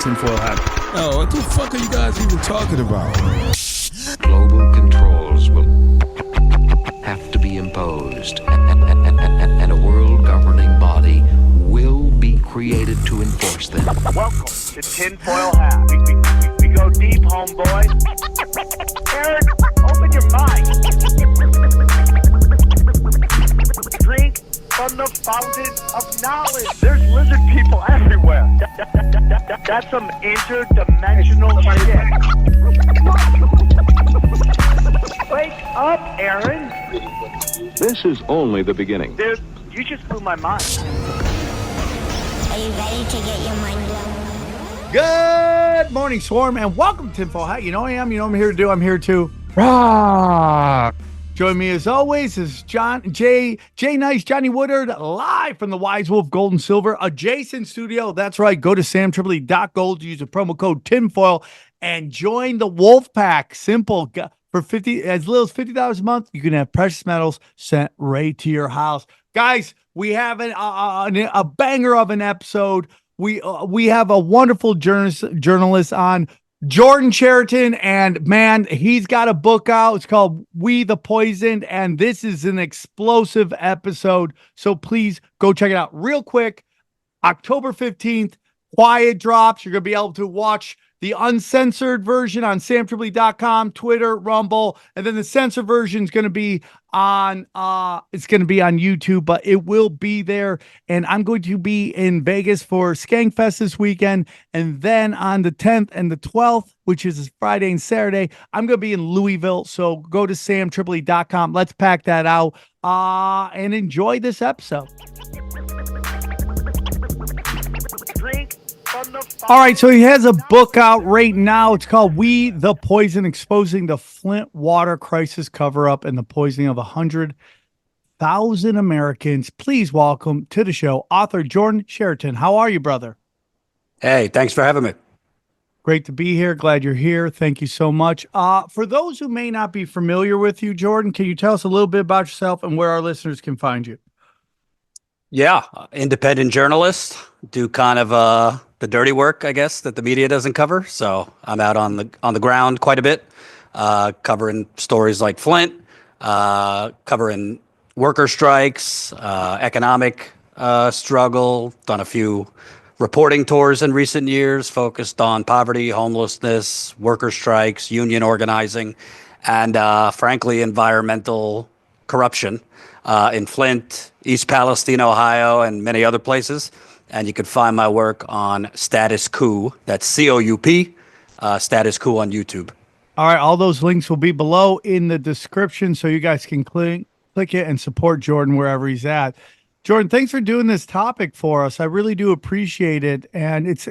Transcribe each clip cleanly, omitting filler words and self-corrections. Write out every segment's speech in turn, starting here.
Tinfoil hat. Oh, what the fuck are you guys even talking about? Global controls will have to be imposed, and a world governing body will be created to enforce them. Welcome to Tinfoil Hat. We go deep, homeboy. Aaron, open your mind. Drink from the fountain of knowledge. There's lizard people everywhere. That's some interdimensional shit. Wake up, Aaron. This is only the beginning. Dude, you just blew my mind. Are you ready to get your mind blown? Good morning, Swarm, and welcome to Tinfoil Hat. You know I am. You know what I'm here to do. I'm here to rock. Join me as always is Jay Nice, Johnny Woodard, live from the Wise Wolf Gold and Silver adjacent studio. That's right. Go to SamTripoli.gold, use the promo code Tinfoil, and join the Wolf Pack. Simple. For as little as $50 a month, you can have precious metals sent right to your house. Guys, we have a banger of an episode. We have a wonderful journalist on, Jordan Chariton, and man, he's got a book out. It's called We the Poisoned, and this is an explosive episode. So please go check it out real quick. October 15th, quiet drops. You're going to be able to watch the uncensored version on SamTripoli.com, Twitter, Rumble, and then the censored version is going to be on YouTube, but it will be there. And I'm going to be in Vegas for Skankfest this weekend, and then on the 10th and the 12th, which is Friday and Saturday, I'm going to be in Louisville. So go to SamTripoli.com. Let's pack that out and enjoy this episode. Drink. All right, so he has a book out right now. It's called We the Poison, exposing the Flint water crisis cover-up and the poisoning of 100,000 Americans. Please welcome to the show, author Jordan Chariton. How are you, brother? Hey, thanks for having me. Great to be here. Glad you're here. Thank you so much. For those who may not be familiar with you, Jordan, can you tell us a little bit about yourself and where our listeners can find you? Yeah, independent journalist, do kind of the dirty work, I guess, that the media doesn't cover. So I'm out on the ground quite a bit, covering stories like Flint, covering worker strikes, economic struggle, done a few reporting tours in recent years, focused on poverty, homelessness, worker strikes, union organizing, and frankly, environmental corruption in Flint, East Palestine, Ohio, and many other places. And you can find my work on Status Coup. That's COUP, Status Coup on YouTube. All right, all those links will be below in the description, so you guys can click it and support Jordan wherever he's at. Jordan, thanks for doing this topic for us. I really do appreciate it, and it's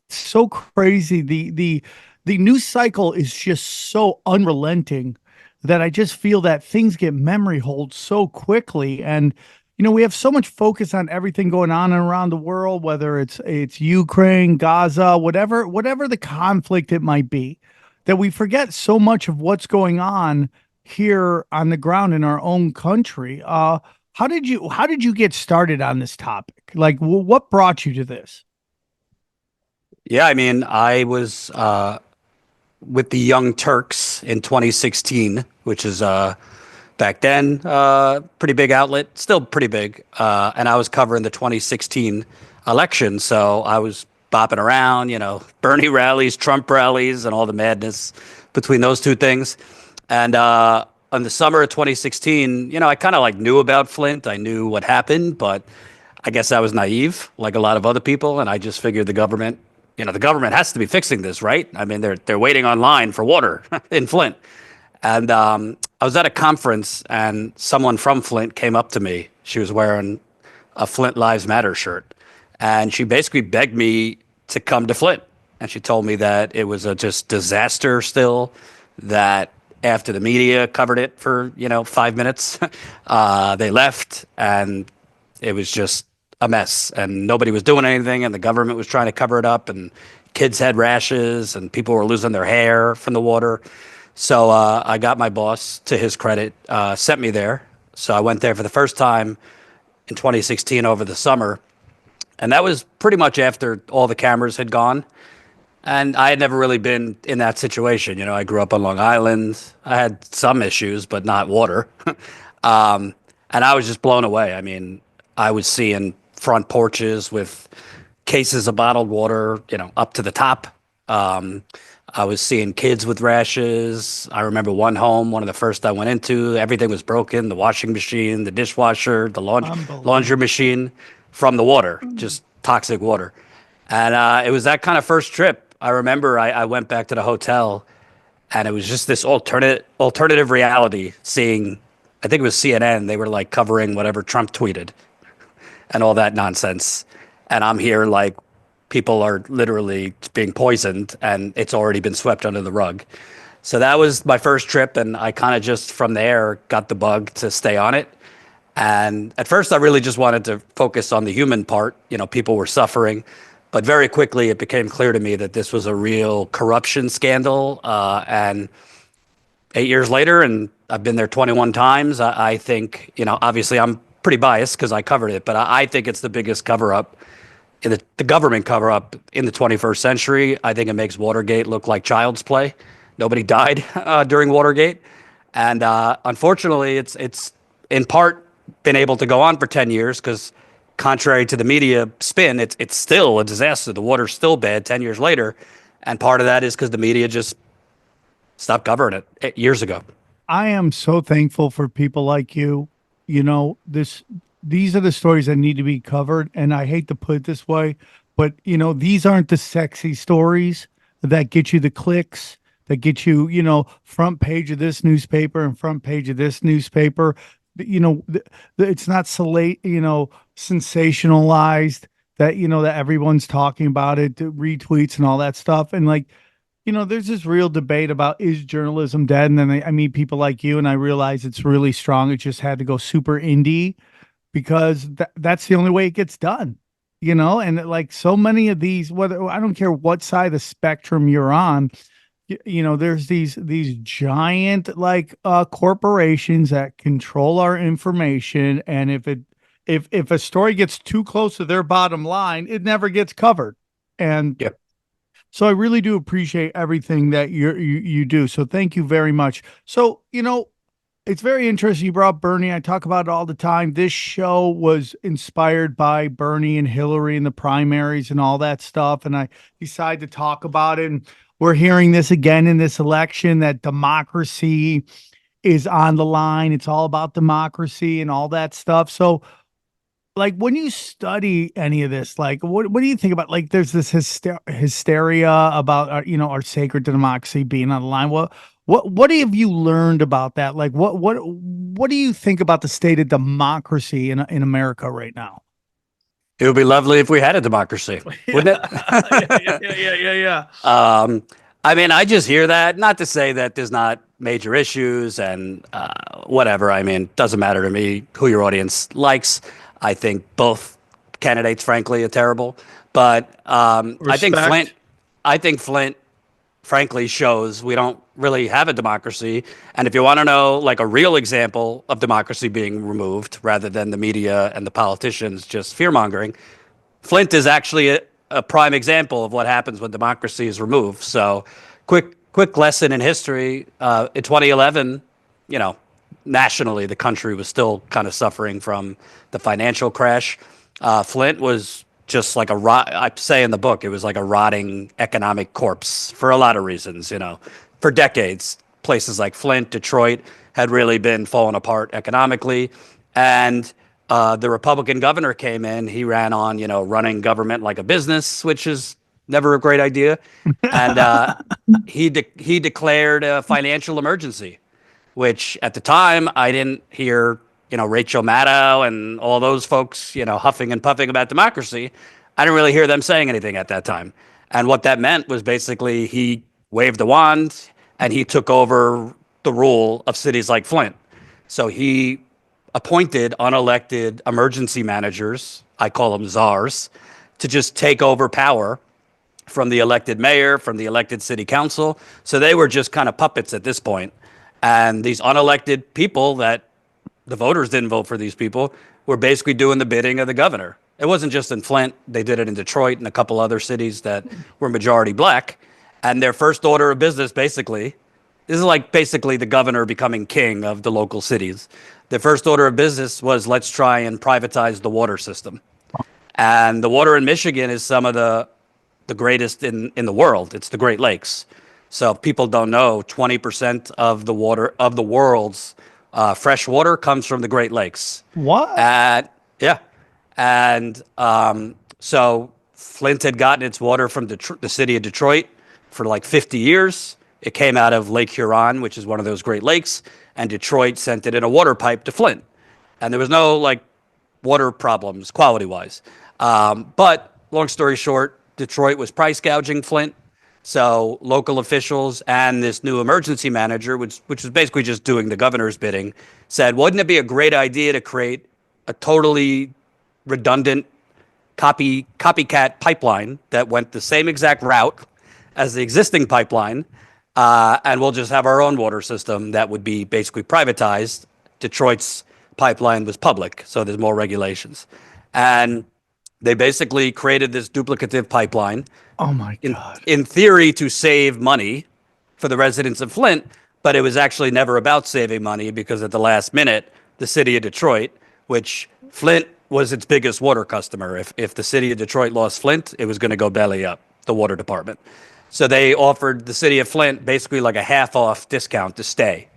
so crazy. The news cycle is just so unrelenting that I just feel that things get memory hold so quickly. And, you know, we have so much focus on everything going on around the world, whether it's Ukraine, Gaza, whatever the conflict it might be, that we forget so much of what's going on here on the ground in our own country. How did you get started on this topic? Like, what brought you to this? Yeah, I mean, I was with the Young Turks in 2016, which is back then pretty big outlet, still pretty big. And I was covering the 2016 election. So I was bopping around, you know, Bernie rallies, Trump rallies, and all the madness between those two things. And in the summer of 2016, you know, I kind of like knew about Flint. I knew what happened, but I guess I was naive, like a lot of other people. And I just figured the government has to be fixing this, right? I mean, they're waiting online for water in Flint. And I was at a conference, and someone from Flint came up to me. She was wearing a Flint Lives Matter shirt, and she basically begged me to come to Flint. And she told me that it was a just disaster still, that after the media covered it for, 5 minutes, they left, and it was just a mess, and nobody was doing anything, and the government was trying to cover it up, and kids had rashes, and people were losing their hair from the water. So I got my boss, to his credit, sent me there. So I went there for the first time in 2016 over the summer. And that was pretty much after all the cameras had gone. And I had never really been in that situation. You know, I grew up on Long Island. I had some issues, but not water. And I was just blown away. I mean, I was seeing front porches with cases of bottled water, you know, up to the top. Um, I was seeing kids with rashes. I remember one home, one of the first I went into, everything was broken, the washing machine, the dishwasher, the laundry machine from the water, just toxic water. And it was that kind of first trip. I remember I went back to the hotel and it was just this alternative reality seeing, I think it was CNN. They were like covering whatever Trump tweeted and all that nonsense. And I'm here like people are literally being poisoned and it's already been swept under the rug. So that was my first trip. And I kind of just from there got the bug to stay on it. And at first, I really just wanted to focus on the human part. You know, people were suffering. But very quickly, it became clear to me that this was a real corruption scandal. And 8 years later, and I've been there 21 times, I think, you know, obviously I'm pretty biased because I covered it, but I think it's the biggest cover up in the government cover up in the 21st century. I think it makes Watergate look like child's play. Nobody died during Watergate. And unfortunately, it's in part been able to go on for 10 years because contrary to the media spin, it's still a disaster. The water's still bad 10 years later. And part of that is because the media just stopped covering it years ago. I am so thankful for people like you. You know, these are the stories that need to be covered. And I hate to put it this way, but you know, these aren't the sexy stories that get you the clicks, that get you, you know, front page of this newspaper and front page of this newspaper. You know, it's not you know, sensationalized that, you know, that everyone's talking about it, retweets and all that stuff. And like, you know, there's this real debate about is journalism dead? And then I meet people like you and I realize it's really strong. It just had to go super indie because that's the only way it gets done, you know? And like so many of these, whether I don't care what side of the spectrum you're on, you know, there's these giant like corporations that control our information. And if a story gets too close to their bottom line, it never gets covered. And Yep. So I really do appreciate everything that you do. So thank you very much. So, you know, it's very interesting. You brought up Bernie. I talk about it all the time. This show was inspired by Bernie and Hillary and the primaries and all that stuff. And I decided to talk about it. And we're hearing this again in this election that democracy is on the line. It's all about democracy and all that stuff. So like when you study any of this, like what do you think about, like there's this hysteria about you know, our sacred democracy being on the line. What have you learned about that? Like what do you think about the state of democracy in America right now? It would be lovely if we had a democracy, wouldn't it? Yeah. I mean, I just hear that, not to say that there's not major issues and whatever. I mean, it doesn't matter to me who your audience likes. I think both candidates, frankly, are terrible. But I think Flint, frankly, shows we don't really have a democracy. And if you want to know like a real example of democracy being removed rather than the media and the politicians just fear mongering, Flint is actually a prime example of what happens when democracy is removed. So quick lesson in history. In 2011, you know, nationally, the country was still kind of suffering from the financial crash. Flint was just like I say in the book, it was like a rotting economic corpse for a lot of reasons, you know, for decades. Places like Flint, Detroit had really been falling apart economically. And the Republican governor came in, he ran on, you know, running government like a business, which is never a great idea. And he declared a financial emergency, which at the time I didn't hear, you know, Rachel Maddow and all those folks, you know, huffing and puffing about democracy. I didn't really hear them saying anything at that time. And what that meant was basically he waved the wand and he took over the rule of cities like Flint. So he appointed unelected emergency managers, I call them czars, to just take over power from the elected mayor, from the elected city council. So they were just kind of puppets at this point. And these unelected people that the voters didn't vote for, these people were basically doing the bidding of the governor. It wasn't just in Flint. They did it in Detroit and a couple other cities that were majority black. And their first order of business, basically, this is like basically the governor becoming king of the local cities. Their first order of business was, let's try and privatize the water system. And the water in Michigan is some of the greatest in the world. It's the Great Lakes. So if people don't know, 20% of the water of the world's fresh water comes from the Great Lakes. What? And yeah, and so Flint had gotten its water from the city of Detroit for like 50 years. It came out of Lake Huron, which is one of those Great Lakes, and Detroit sent it in a water pipe to Flint. And there was no like water problems quality wise. But long story short, Detroit was price gouging Flint. So local officials and this new emergency manager, which was basically just doing the governor's bidding, said, wouldn't it be a great idea to create a totally redundant copycat pipeline that went the same exact route as the existing pipeline, and we'll just have our own water system that would be basically privatized. Detroit's pipeline was public, so there's more regulations. And they basically created this duplicative pipeline. Oh my God. In theory, to save money for the residents of Flint, but it was actually never about saving money because at the last minute, the city of Detroit, which Flint was its biggest water customer. If the city of Detroit lost Flint, it was going to go belly up, the water department. So they offered the city of Flint basically like a half off discount to stay.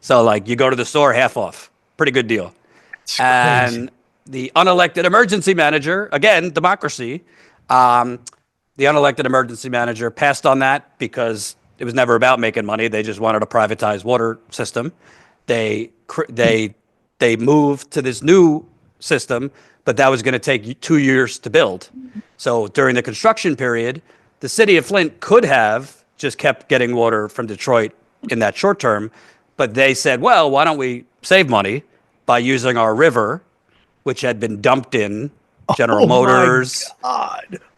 So like you go to the store, half off. Pretty good deal. And the unelected emergency manager, again, democracy, the unelected emergency manager passed on that because it was never about making money. They just wanted a privatized water system. They moved to this new system, but that was going to take 2 years to build. So during the construction period, the city of Flint could have just kept getting water from Detroit in that short term, but they said, well, why don't we save money by using our river, which had been dumped in General Motors,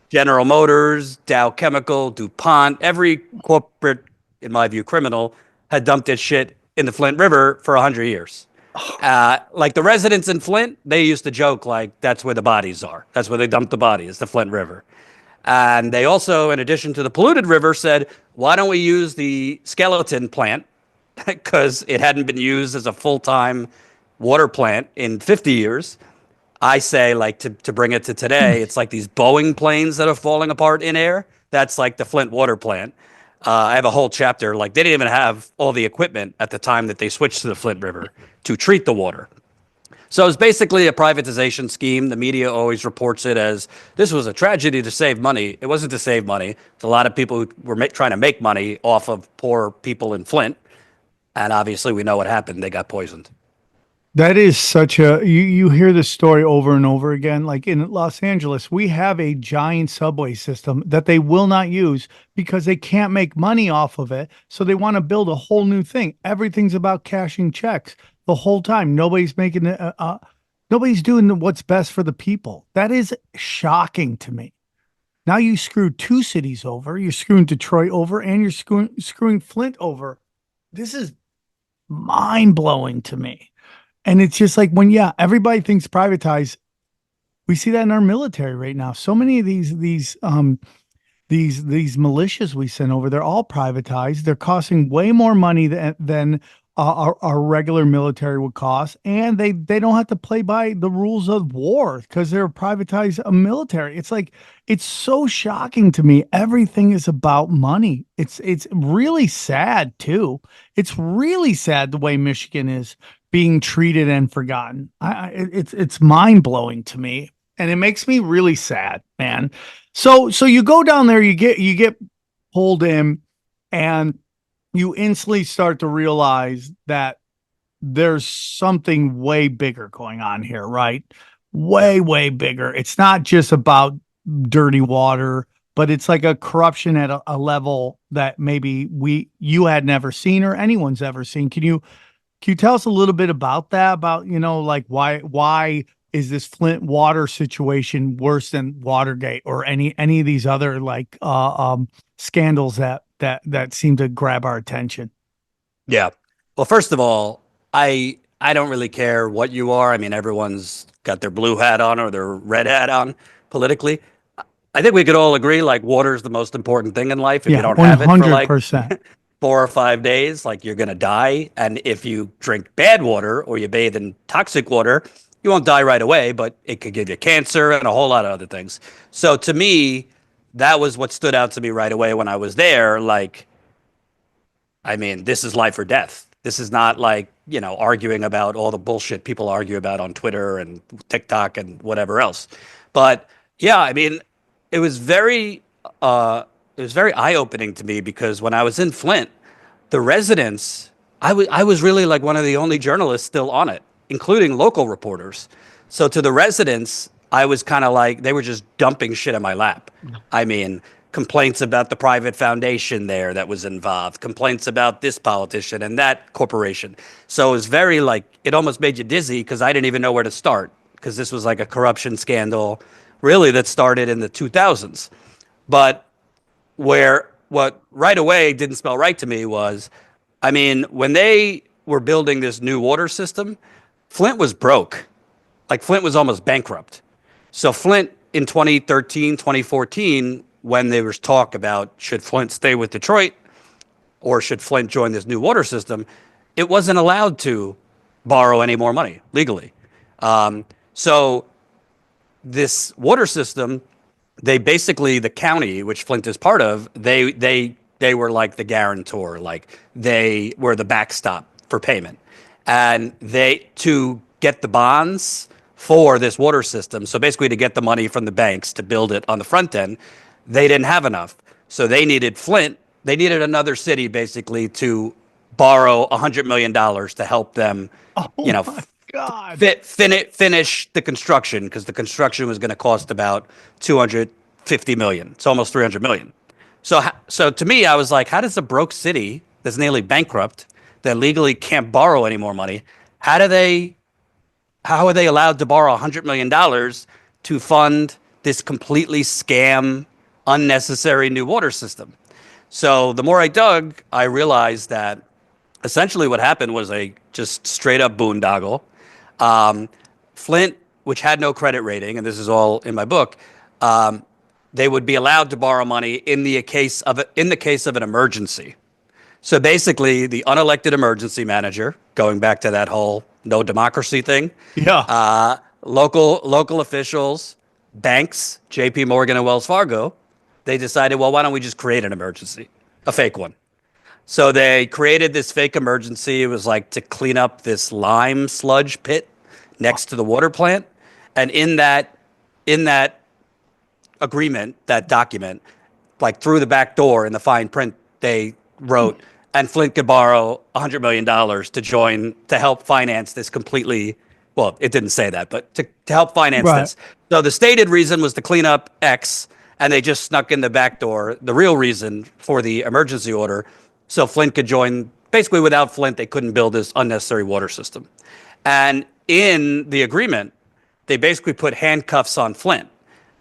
General Motors, Dow Chemical, DuPont, every corporate, in my view, criminal, had dumped its shit in the Flint River for 100 years. Like the residents in Flint, they used to joke like, that's where the bodies are. That's where they dump the bodies, the Flint River. And they also, in addition to the polluted river, said, why don't we use the skeleton plant? Because it hadn't been used as a full-time water plant in 50 years. I say, like, to bring it to today, it's like these Boeing planes that are falling apart in air. That's like the Flint water plant. I have a whole chapter, like they didn't even have all the equipment at the time that they switched to the Flint River to treat the water. So it's basically a privatization scheme. The media always reports it as this was a tragedy to save money. It wasn't to save money. It's a lot of people who were trying to make money off of poor people in Flint. And obviously we know what happened. They got poisoned. That is such a, you hear this story over and over again. Like in Los Angeles, we have a giant subway system that they will not use because they can't make money off of it. So they want to build a whole new thing. Everything's about cashing checks the whole time. Nobody's making nobody's doing what's best for the people. That is shocking to me. Now you screwed two cities over. You're screwing Detroit over and you're screwing Flint over. This is mind blowing to me. And it's just like when, everybody thinks privatized. We see that in our military right now. So many of these militias we send over, they're all privatized. They're costing way more money than our regular military would cost. And they don't have to play by the rules of war because they're a privatized military. It's like, it's so shocking to me. Everything is about money. It's really sad too. It's really sad the way Michigan is being treated and forgotten. It's mind blowing to me, and it makes me really sad, man. So you go down there, you get pulled in, and you instantly start to realize that there's something way bigger going on here, right? Way bigger. It's not just about dirty water, but it's like a corruption at a level that maybe you had never seen or anyone's ever seen. Can you tell us a little bit about that? About, like why is this Flint water situation worse than Watergate or any of these other like scandals that seem to grab our attention? Yeah. Well, first of all, I don't really care what you are. I mean, everyone's got their blue hat on or their red hat on politically. I think we could all agree like water is the most important thing in life. If you don't have it for like 100%. 4 or 5 days, like you're going to die. And if you drink bad water or you bathe in toxic water, you won't die right away, but it could give you cancer and a whole lot of other things. So to me, that was what stood out to me right away when I was there. Like, I mean, this is life or death. This is not like, arguing about all the bullshit people argue about on Twitter and TikTok and whatever else. But yeah, I mean, it was very eye-opening to me because when I was in Flint, the residents, I was really like one of the only journalists still on it, including local reporters. So to the residents, I was kind of like, they were just dumping shit in my lap. I mean, complaints about the private foundation there that was involved, complaints about this politician and that corporation. So it was very like, it almost made you dizzy because I didn't even know where to start because this was like a corruption scandal really that started in the 2000s. But what right away didn't smell right to me was, I mean, when they were building this new water system, Flint was broke. Like Flint was almost bankrupt. So Flint in 2013, 2014, when there was talk about should Flint stay with Detroit or should Flint join this new water system, it wasn't allowed to borrow any more money legally. So this water system, they basically, the county, which Flint is part of, they were like the guarantor, like they were the backstop for payment. And to get the bonds for this water system, so basically to get the money from the banks to build it on the front end, they didn't have enough. So they needed Flint, they needed another city basically to borrow $100 million to help them, God. finish the construction, because the construction was going to cost about $250 million. It's almost $300 million. So to me, I was like, how does a broke city that's nearly bankrupt, that legally can't borrow any more money, how are they allowed to borrow $100 million to fund this completely scam, unnecessary new water system? So the more I dug, I realized that essentially what happened was a just straight up boondoggle. Flint, which had no credit rating, and this is all in my book, they would be allowed to borrow money in the case of an emergency. So basically, the unelected emergency manager, going back to that whole no democracy thing, local officials, banks, J.P. Morgan and Wells Fargo, they decided, well, why don't we just create an emergency, a fake one? So they created this fake emergency. It was like to clean up this lime sludge pit next to the water plant. And in that agreement, that document, like through the back door in the fine print, they wrote, and Flint could borrow $100 million to join, to help finance this completely, well, it didn't say that, but to help finance this. So the stated reason was to clean up X, and they just snuck in the back door the real reason for the emergency order. So Flint could join. Basically, without Flint, they couldn't build this unnecessary water system. And in the agreement, they basically put handcuffs on Flint.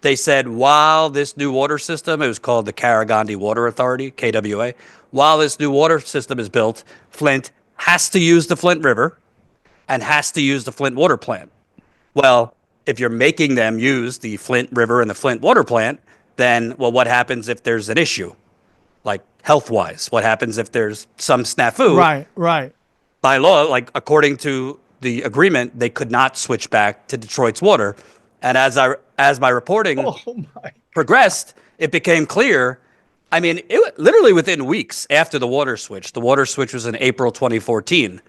They said, while this new water system, it was called the Karagandhi Water Authority, KWA, while this new water system is built, Flint has to use the Flint River and has to use the Flint water plant. Well, if you're making them use the Flint River and the Flint water plant, then, well, what happens if there's an issue? Like health-wise, what happens if there's some snafu? Right. By law, like according to the agreement, they could not switch back to Detroit's water. And as my reporting progressed, it became clear. I mean, it literally within weeks after the water switch was in April 2014.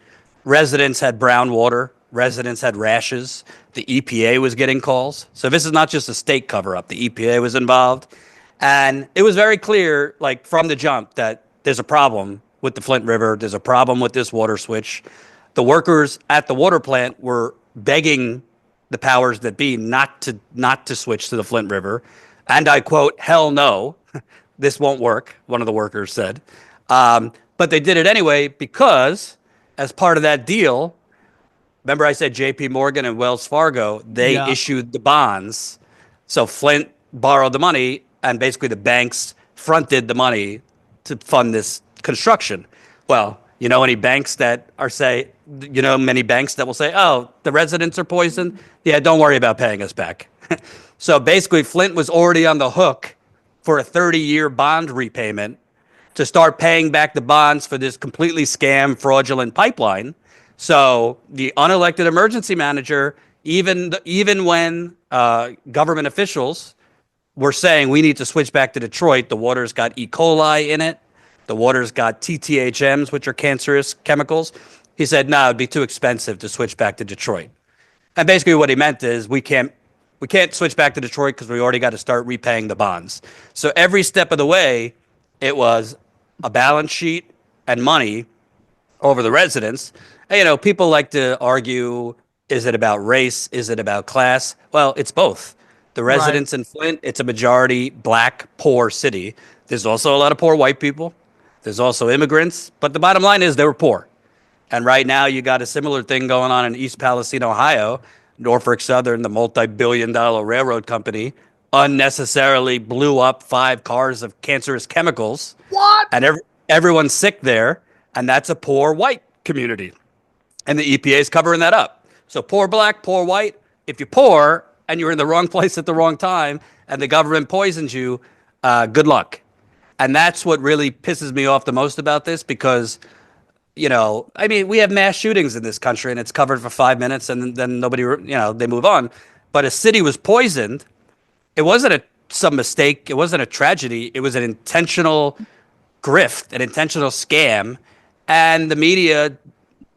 Residents had brown water. Residents had rashes. The EPA was getting calls. So this is not just a state cover-up. The EPA was involved. And it was very clear, like from the jump, that there's a problem with the Flint River. There's a problem with this water switch. The workers at the water plant were begging the powers that be not to switch to the Flint River. And I quote, hell no, this won't work, one of the workers said. But they did it anyway because as part of that deal, remember I said J.P. Morgan and Wells Fargo, they issued the bonds. So Flint borrowed the money, and basically the banks fronted the money to fund this construction. Well, You know any banks that are many banks that will say, oh, the residents are poisoned? Yeah, don't worry about paying us back. So basically, Flint was already on the hook for a 30-year bond repayment to start paying back the bonds for this completely scam, fraudulent pipeline. So the unelected emergency manager, even when government officials were saying we need to switch back to Detroit, the water's got E. coli in it, the water's got TTHMs, which are cancerous chemicals. He said, no, it'd be too expensive to switch back to Detroit. And basically what he meant is we can't switch back to Detroit because we already got to start repaying the bonds. So every step of the way, it was a balance sheet and money over the residents. And, people like to argue, is it about race? Is it about class? Well, it's both. The residents in Flint, it's a majority black, poor city. There's also a lot of poor white people. There's also immigrants. But the bottom line is they were poor. And right now you got a similar thing going on in East Palestine, Ohio. Norfolk Southern, the multi-billion-dollar railroad company, unnecessarily blew up 5 cars of cancerous chemicals. What? And everyone's sick there. And that's a poor white community. And the EPA is covering that up. So poor black, poor white. If you're poor and you're in the wrong place at the wrong time and the government poisons you, good luck. And that's what really pisses me off the most about this because, we have mass shootings in this country and it's covered for 5 minutes and then nobody, they move on. But a city was poisoned. It wasn't some mistake. It wasn't a tragedy. It was an intentional grift, an intentional scam. And the media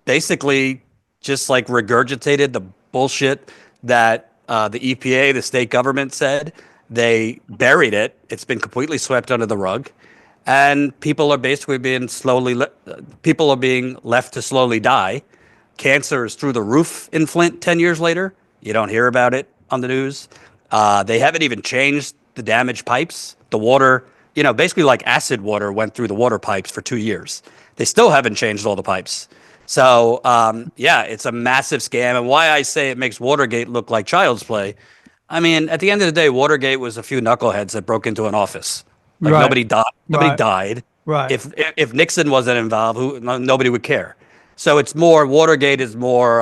basically just like regurgitated the bullshit that the EPA, the state government said. They buried it. It's been completely swept under the rug. And people are basically being left to slowly die. Cancer is through the roof in Flint 10 years later. You don't hear about it on the news. They haven't even changed the damaged pipes. The water, basically like acid water went through the water pipes for 2 years. They still haven't changed all the pipes. So, it's a massive scam. And why I say it makes Watergate look like child's play. I mean, at the end of the day, Watergate was a few knuckleheads that broke into an office. Like nobody died. Nobody died. Right. If Nixon wasn't involved, nobody would care. So it's more Watergate is more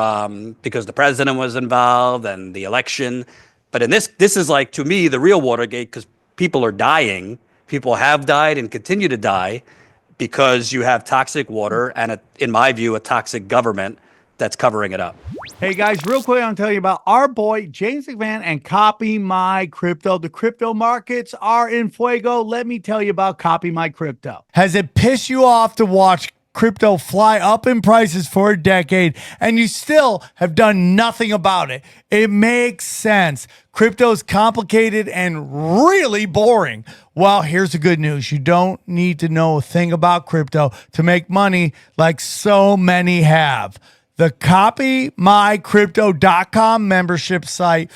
because the president was involved and the election. But in this is like to me the real Watergate because people are dying. People have died and continue to die because you have toxic water and in my view a toxic government that's covering it up. Hey guys, real quick, I'll tell you about our boy James McMahon and Copy My Crypto. The crypto markets are in fuego. Let me tell you about Copy My Crypto. Has it pissed you off to watch crypto fly up in prices for a decade and you still have done nothing about it? It makes sense. Crypto is complicated and really boring. Well, here's the good news. You don't need to know a thing about crypto to make money like so many have. The CopyMyCrypto.com membership site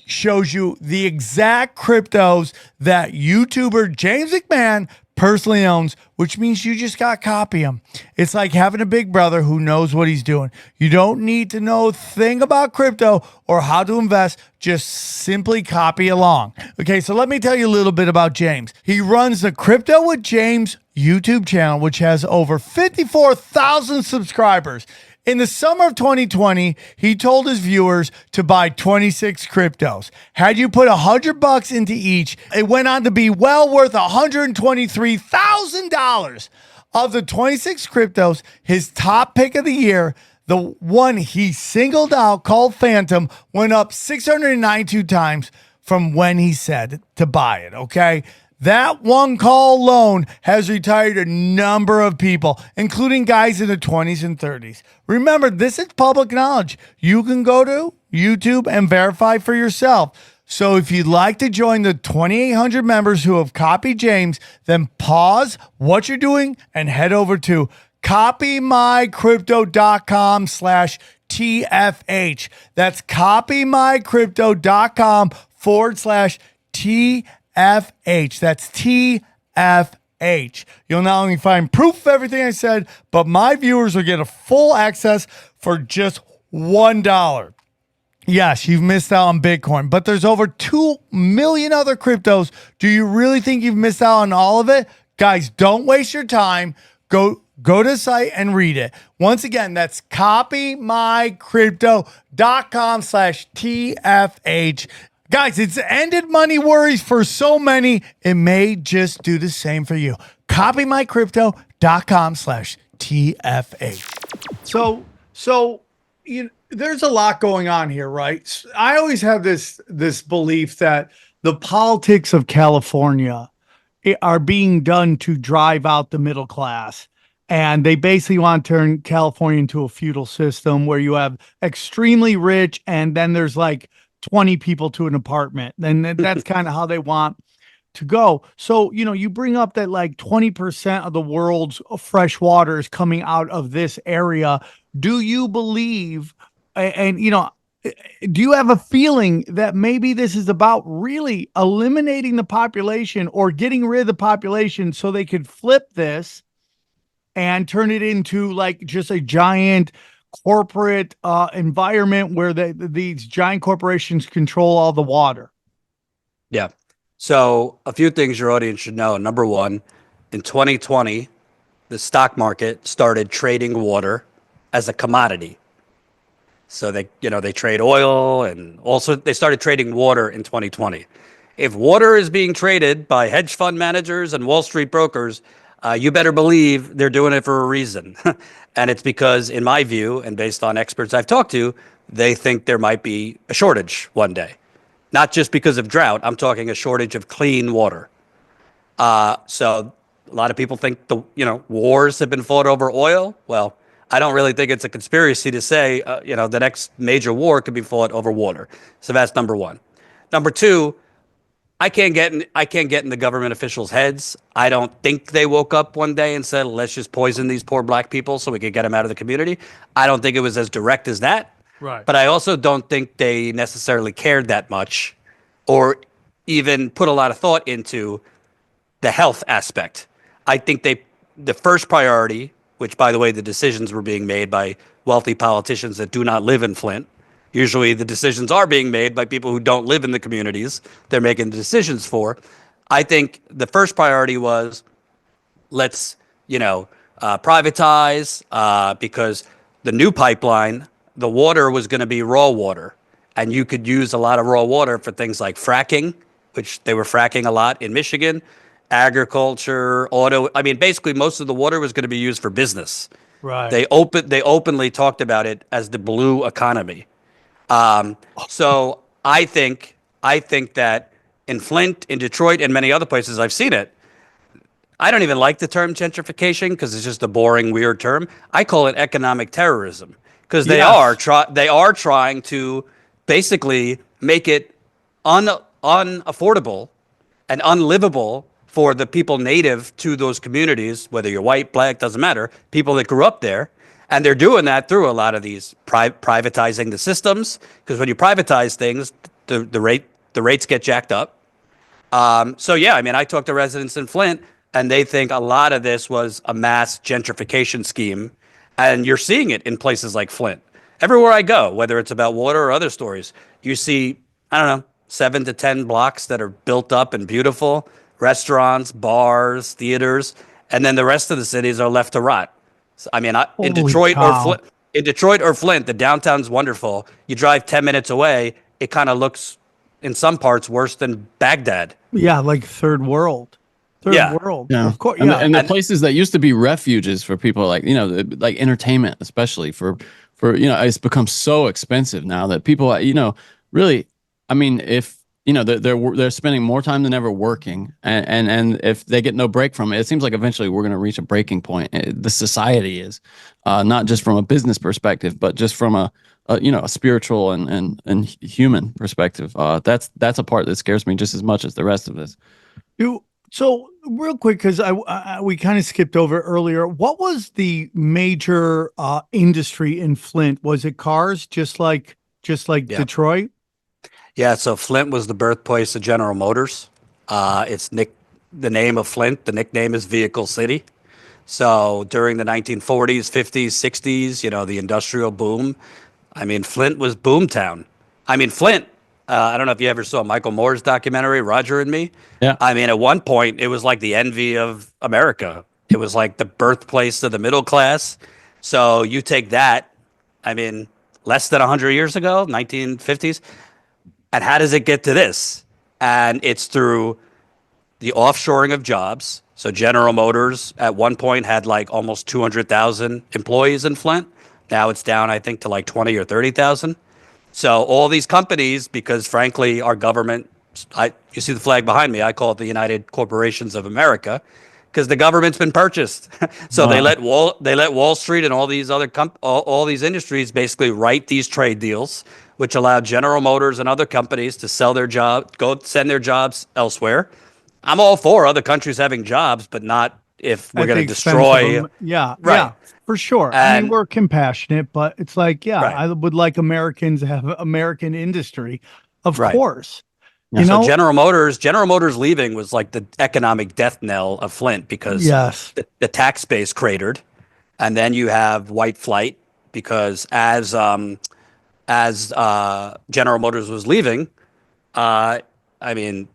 shows you the exact cryptos that YouTuber James McMahon personally owns, which means you just got to copy him. It's like having a big brother who knows what he's doing. You don't need to know a thing about crypto or how to invest. Just simply copy along. Okay, so let me tell you a little bit about James. He runs the Crypto with James YouTube channel, which has over 54,000 subscribers. In the summer of 2020, he told his viewers to buy 26 cryptos. Had you put $100 into each, it went on to be well worth $123,000. Of the 26 cryptos, his top pick of the year, the one he singled out called Phantom, went up 692 times from when he said to buy it, okay? That one call alone has retired a number of people, including guys in the 20s and 30s. Remember, this is public knowledge. You can go to YouTube and verify for yourself. So if you'd like to join the 2,800 members who have copied James, then pause what you're doing and head over to copymycrypto.com/TFH. That's copymycrypto.com/TFH. That's TFH. You'll not only find proof of everything I said, but my viewers will get a full access for just $1. Yes, you've missed out on Bitcoin, but there's over 2 million other cryptos. Do you really think you've missed out on all of it? Guys, don't waste your time. Go Go to the site and read it. Once again, that's copymycrypto.com/TFH. Guys, it's ended money worries for so many. It may just do the same for you. Copymycrypto.com/TFH. So there's a lot going on here, right? I always have this belief that the politics of California are being done to drive out the middle class. And they basically want to turn California into a feudal system where you have extremely rich and then there's like 20 people to an apartment. And that's kind of how they want to go. So, you bring up that like 20% of the world's fresh water is coming out of this area. Do you believe, and do you have a feeling that maybe this is about really eliminating the population or getting rid of the population so they could flip this and turn it into like just a giant corporate environment where these giant corporations control all the water? Yeah. So a few things your audience should know. Number one, in 2020, the stock market started trading water as a commodity. So they trade oil, and also they started trading water in 2020. If water is being traded by hedge fund managers and Wall Street brokers, you better believe they're doing it for a reason. And it's because, in my view, and based on experts I've talked to, they think there might be a shortage one day. Not just because of drought. I'm talking a shortage of clean water. So a lot of people think wars have been fought over oil. Well, I don't really think it's a conspiracy to say, the next major war could be fought over water. So that's number one. Number two, I can't get in the government officials' heads. I don't think they woke up one day and said, let's just poison these poor black people so we could get them out of the community. I don't think it was as direct as that. Right. But I also don't think they necessarily cared that much or even put a lot of thought into the health aspect. I think the first priority, which, by the way, the decisions were being made by wealthy politicians that do not live in Flint. Usually the decisions are being made by people who don't live in the communities they're making the decisions for. I think the first priority was let's, privatize because the new pipeline, the water was going to be raw water. And you could use a lot of raw water for things like fracking, which they were fracking a lot in Michigan, agriculture, auto. I mean, basically, most of the water was going to be used for business. Right. They openly talked about it as the blue economy. So I think that in Flint, in Detroit, and many other places I've seen it. I don't even like the term gentrification because it's just a boring, weird term. I call it economic terrorism because they are trying to basically make it unaffordable and unlivable for the people native to those communities, whether you're white, black, doesn't matter, people that grew up there. And they're doing that through a lot of these privatizing the systems, because when you privatize things, the rates get jacked up. So yeah, I mean, I talked to residents in Flint, and they think a lot of this was a mass gentrification scheme, and you're seeing it in places like Flint. Everywhere I go, whether it's about water or other stories, you see, 7 to 10 blocks that are built up and beautiful, restaurants, bars, theaters, and then the rest of the cities are left to rot. I mean, in Detroit or Flint, the downtown's wonderful. You drive 10 minutes away, it kind of looks, in some parts, worse than Baghdad. Yeah, like third world. Third world. Yeah. Of course. And the places that used to be refuges for people, like like entertainment, especially for it's become so expensive now that people, really, I mean, if they're spending more time than ever working, and if they get no break from it, it seems like eventually we're going to reach a breaking point. The society is, not just from a business perspective, but just from a spiritual and human perspective. That's a part that scares me just as much as the rest of this. So real quick, because we kind of skipped over earlier. What was the major industry in Flint? Was it cars, just like Detroit? Yeah, so Flint was the birthplace of General Motors. It's the name of Flint. The nickname is Vehicle City. So during the 1940s, 50s, 60s, the industrial boom. I mean, Flint was boomtown. I mean, Flint. I don't know if you ever saw Michael Moore's documentary, Roger and Me. Yeah. I mean, at one point, it was like the envy of America. It was like the birthplace of the middle class. So you take that, I mean, less than 100 years ago, 1950s, and how does it get to this? And it's through the offshoring of jobs. So General Motors at one point had like almost 200,000 employees in Flint. Now it's down, I think, to like 20 or 30,000. So all these companies, because frankly, our government, you see the flag behind me, I call it the United Corporations of America, because the government's been purchased. So they let Wall Street and all these other all these industries basically write these trade deals, which allow General Motors and other companies to send their jobs elsewhere. I'm all for other countries having jobs, but not if we're going to destroy. Yeah, right. Yeah, for sure. I mean, we're compassionate, but it's like, yeah, right. I would like Americans to have American industry, of right. course. Yeah, you know, General Motors leaving was like the economic death knell of Flint because the tax base cratered, and then you have white flight because as General Motors was leaving, I mean,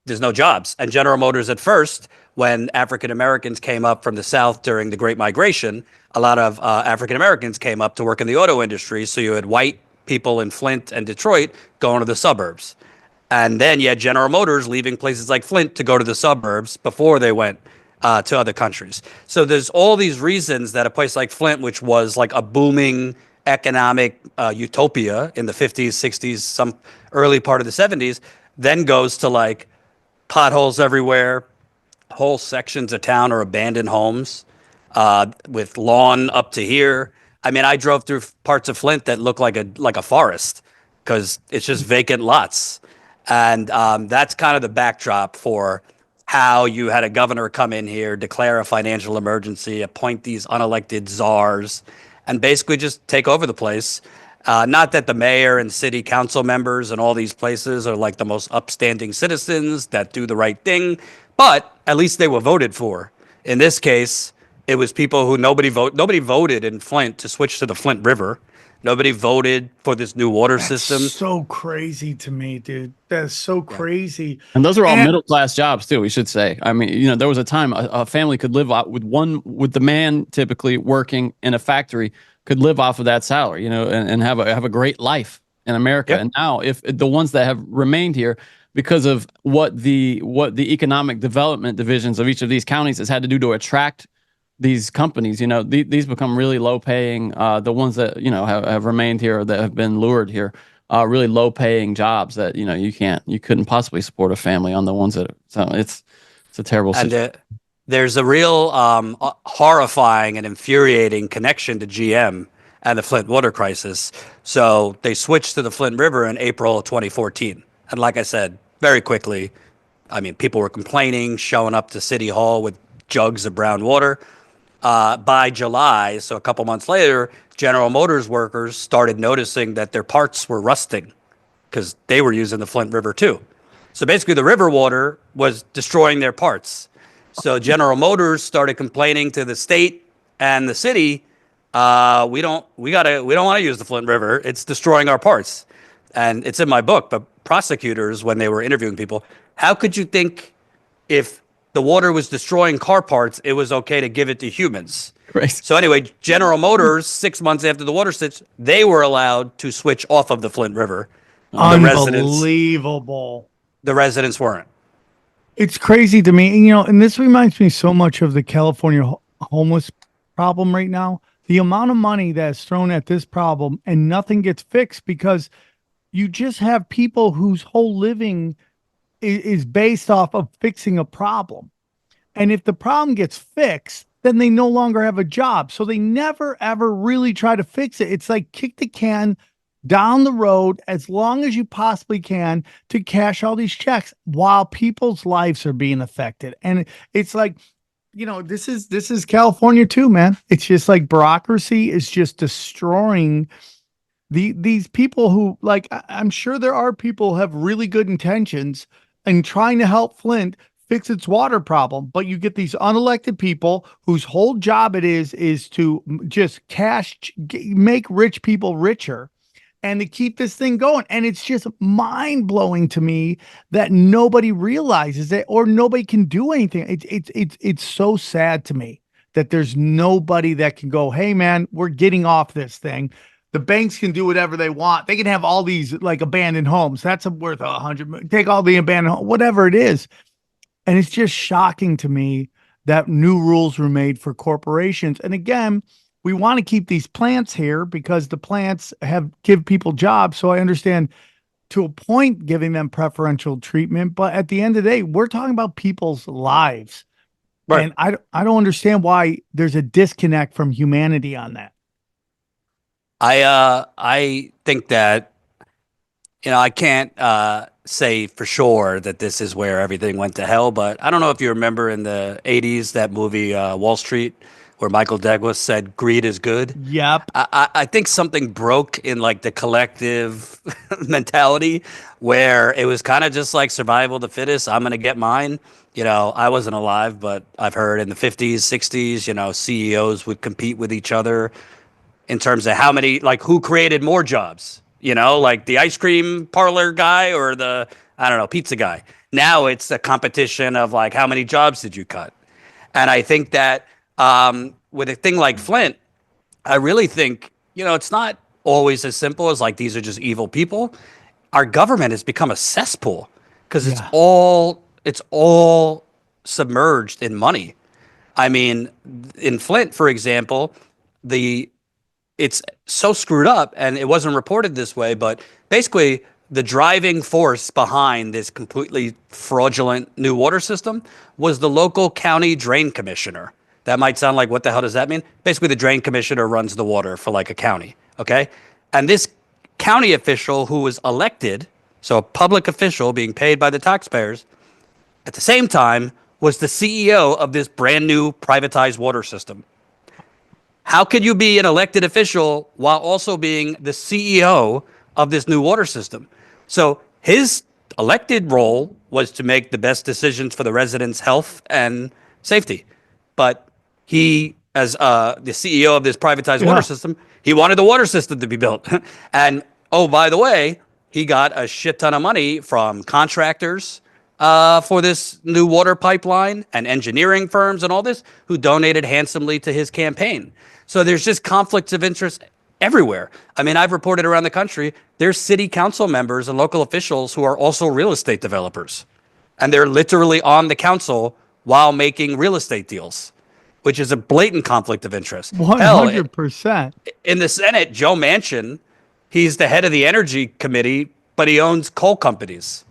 there's no jobs. And General Motors at first, when African Americans came up from the South during the Great Migration, a lot of African Americans came up to work in the auto industry. So you had white people in Flint and Detroit going to the suburbs. And then you had General Motors leaving places like Flint to go to the suburbs before they went to other countries. So there's all these reasons that a place like Flint, which was like a booming economic utopia in the 50s, 60s, some early part of the 70s, then goes to like potholes everywhere. Whole sections of town are abandoned homes with lawn up to here. I mean, I drove through parts of Flint that look like a forest because it's just vacant lots. And that's kind of the backdrop for how you had a governor come in here, declare a financial emergency, appoint these unelected czars, and basically just take over the place. Not that the mayor and city council members and all these places are like the most upstanding citizens that do the right thing, but at least they were voted for. In this case, it was people who nobody voted in Flint to switch to the Flint River. Nobody voted for this new water system. So crazy to me, dude. That's so crazy. And those are all middle class jobs too, we should say. I mean, you know, there was a time a family could live out with the man typically working in a factory could live off of that salary, you know, and have a great life in America. Yep. And now if the ones that have remained here because of what the economic development divisions of each of these counties has had to do to attract these companies, you know, these become really low paying, the ones that, you know, have remained here, that have been lured here, really low paying jobs that, you know, you couldn't possibly support a family on the ones that, so it's a terrible situation. And there's a real horrifying and infuriating connection to GM and the Flint water crisis. So they switched to the Flint River in April of 2014. And like I said, very quickly, I mean, people were complaining, showing up to City Hall with jugs of brown water. By July, so a couple months later, General Motors workers started noticing that their parts were rusting because they were using the Flint River too. So basically the river water was destroying their parts. So General Motors started complaining to the state and the city, we don't want to use the Flint River. It's destroying our parts. And it's in my book, but prosecutors, when they were interviewing people, how could you think if the water was destroying car parts, it was okay to give it to humans? Right. So anyway, General Motors, 6 months after the water switch, they were allowed to switch off of the Flint River. Unbelievable. The residents weren't. It's crazy to me. You know, and this reminds me so much of the California homeless problem right now. The amount of money that's thrown at this problem and nothing gets fixed because you just have people whose whole living is based off of fixing a problem. And if the problem gets fixed, then they no longer have a job. So they never, ever really try to fix it. It's like kick the can down the road as long as you possibly can to cash all these checks while people's lives are being affected. And it's like, you know, this is California too, man. It's just like bureaucracy is just destroying these people who, like, I'm sure there are people who have really good intentions and trying to help Flint fix its water problem, but you get these unelected people whose whole job it is to just make rich people richer. and to keep this thing going. And it's just mind blowing to me that nobody realizes it or nobody can do anything. It's so sad to me that there's nobody that can go, hey man, we're getting off this thing. The banks can do whatever they want. They can have all these like abandoned homes. That's worth 100. Take all the abandoned homes, whatever it is. And it's just shocking to me that new rules were made for corporations. And again, we want to keep these plants here because the plants give people jobs. So I understand to a point giving them preferential treatment, but at the end of the day, we're talking about people's lives. Right. And I don't understand why there's a disconnect from humanity on that. I think that, I can't say for sure that this is where everything went to hell, but I don't know if you remember in the 80s, that movie Wall Street, where Michael Douglas said greed is good. Yep. I think something broke in like the collective mentality where it was kind of just like survival of the fittest. I'm going to get mine. I wasn't alive, but I've heard in the 50s, 60s, CEOs would compete with each other in terms of how many, like who created more jobs, like the ice cream parlor guy or the, I don't know, pizza guy. Now it's a competition of like, how many jobs did you cut? And I think that with a thing like Flint, I really think, it's not always as simple as like, these are just evil people. Our government has become a cesspool because it's all submerged in money. I mean, in Flint, for example, it's so screwed up, and it wasn't reported this way, but basically the driving force behind this completely fraudulent new water system was the local county drain commissioner. That might sound like, what the hell does that mean? Basically, the drain commissioner runs the water for like a county, okay? And this county official who was elected, so a public official being paid by the taxpayers, at the same time was the CEO of this brand new privatized water system. How could you be an elected official while also being the CEO of this new water system? So his elected role was to make the best decisions for the residents' health and safety. But he, as the CEO of this privatized water system, he wanted the water system to be built. And, oh, by the way, he got a shit ton of money from contractors for this new water pipeline and engineering firms and all this, who donated handsomely to his campaign. So there's just conflicts of interest everywhere. I mean, I've reported around the country, there's city council members and local officials who are also real estate developers. And they're literally on the council while making real estate deals, which is a blatant conflict of interest. 100%. In the Senate, Joe Manchin, he's the head of the Energy Committee, but he owns coal companies.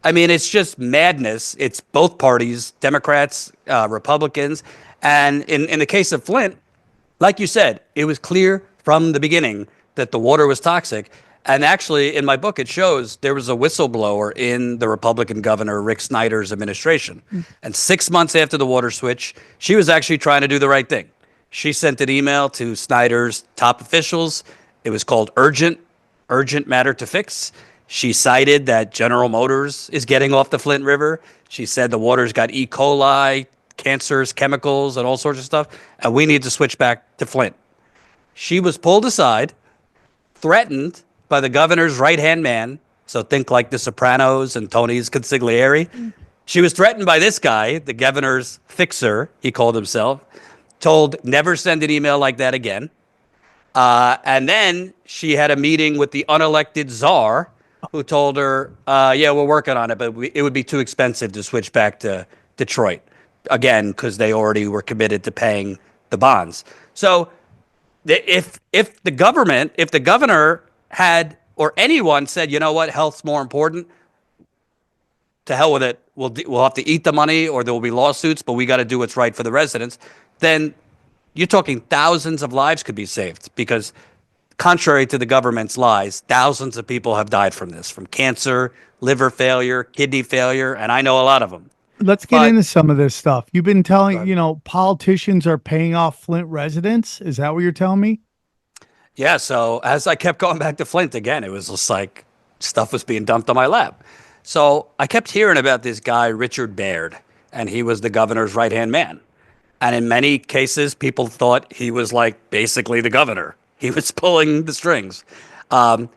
I mean, it's just madness. It's both parties, Democrats, Republicans. And in the case of Flint, like you said, it was clear from the beginning that the water was toxic. And actually, in my book, it shows there was a whistleblower in the Republican governor, Rick Snyder's administration. And 6 months after the water switch, she was actually trying to do the right thing. She sent an email to Snyder's top officials. It was called urgent matter to fix. She cited that General Motors is getting off the Flint River. She said the water's got E. coli, cancers, chemicals, and all sorts of stuff, and we need to switch back to Flint. She was pulled aside, threatened by the governor's right-hand man, so think like The Sopranos and Tony's consigliere. She was threatened by this guy, the governor's fixer, he called himself, told never send an email like that again. And then she had a meeting with the unelected czar, who told her, yeah, we're working on it, but it would be too expensive to switch back to Detroit. Again, because they already were committed to paying the bonds. So if the governor had, or anyone said, you know what, health's more important, to hell with it, we'll have to eat the money or there will be lawsuits, but we got to do what's right for the residents, then you're talking thousands of lives could be saved, because contrary to the government's lies, thousands of people have died from this, from cancer, liver failure, kidney failure, and I know a lot of them. Let's get into some of this stuff. You've been telling, politicians are paying off Flint residents. Is that what you're telling me? Yeah. So as I kept going back to Flint again, it was just like stuff was being dumped on my lap. So I kept hearing about this guy, Richard Baird, and he was the governor's right-hand man. And in many cases, people thought he was like basically the governor. He was pulling the strings.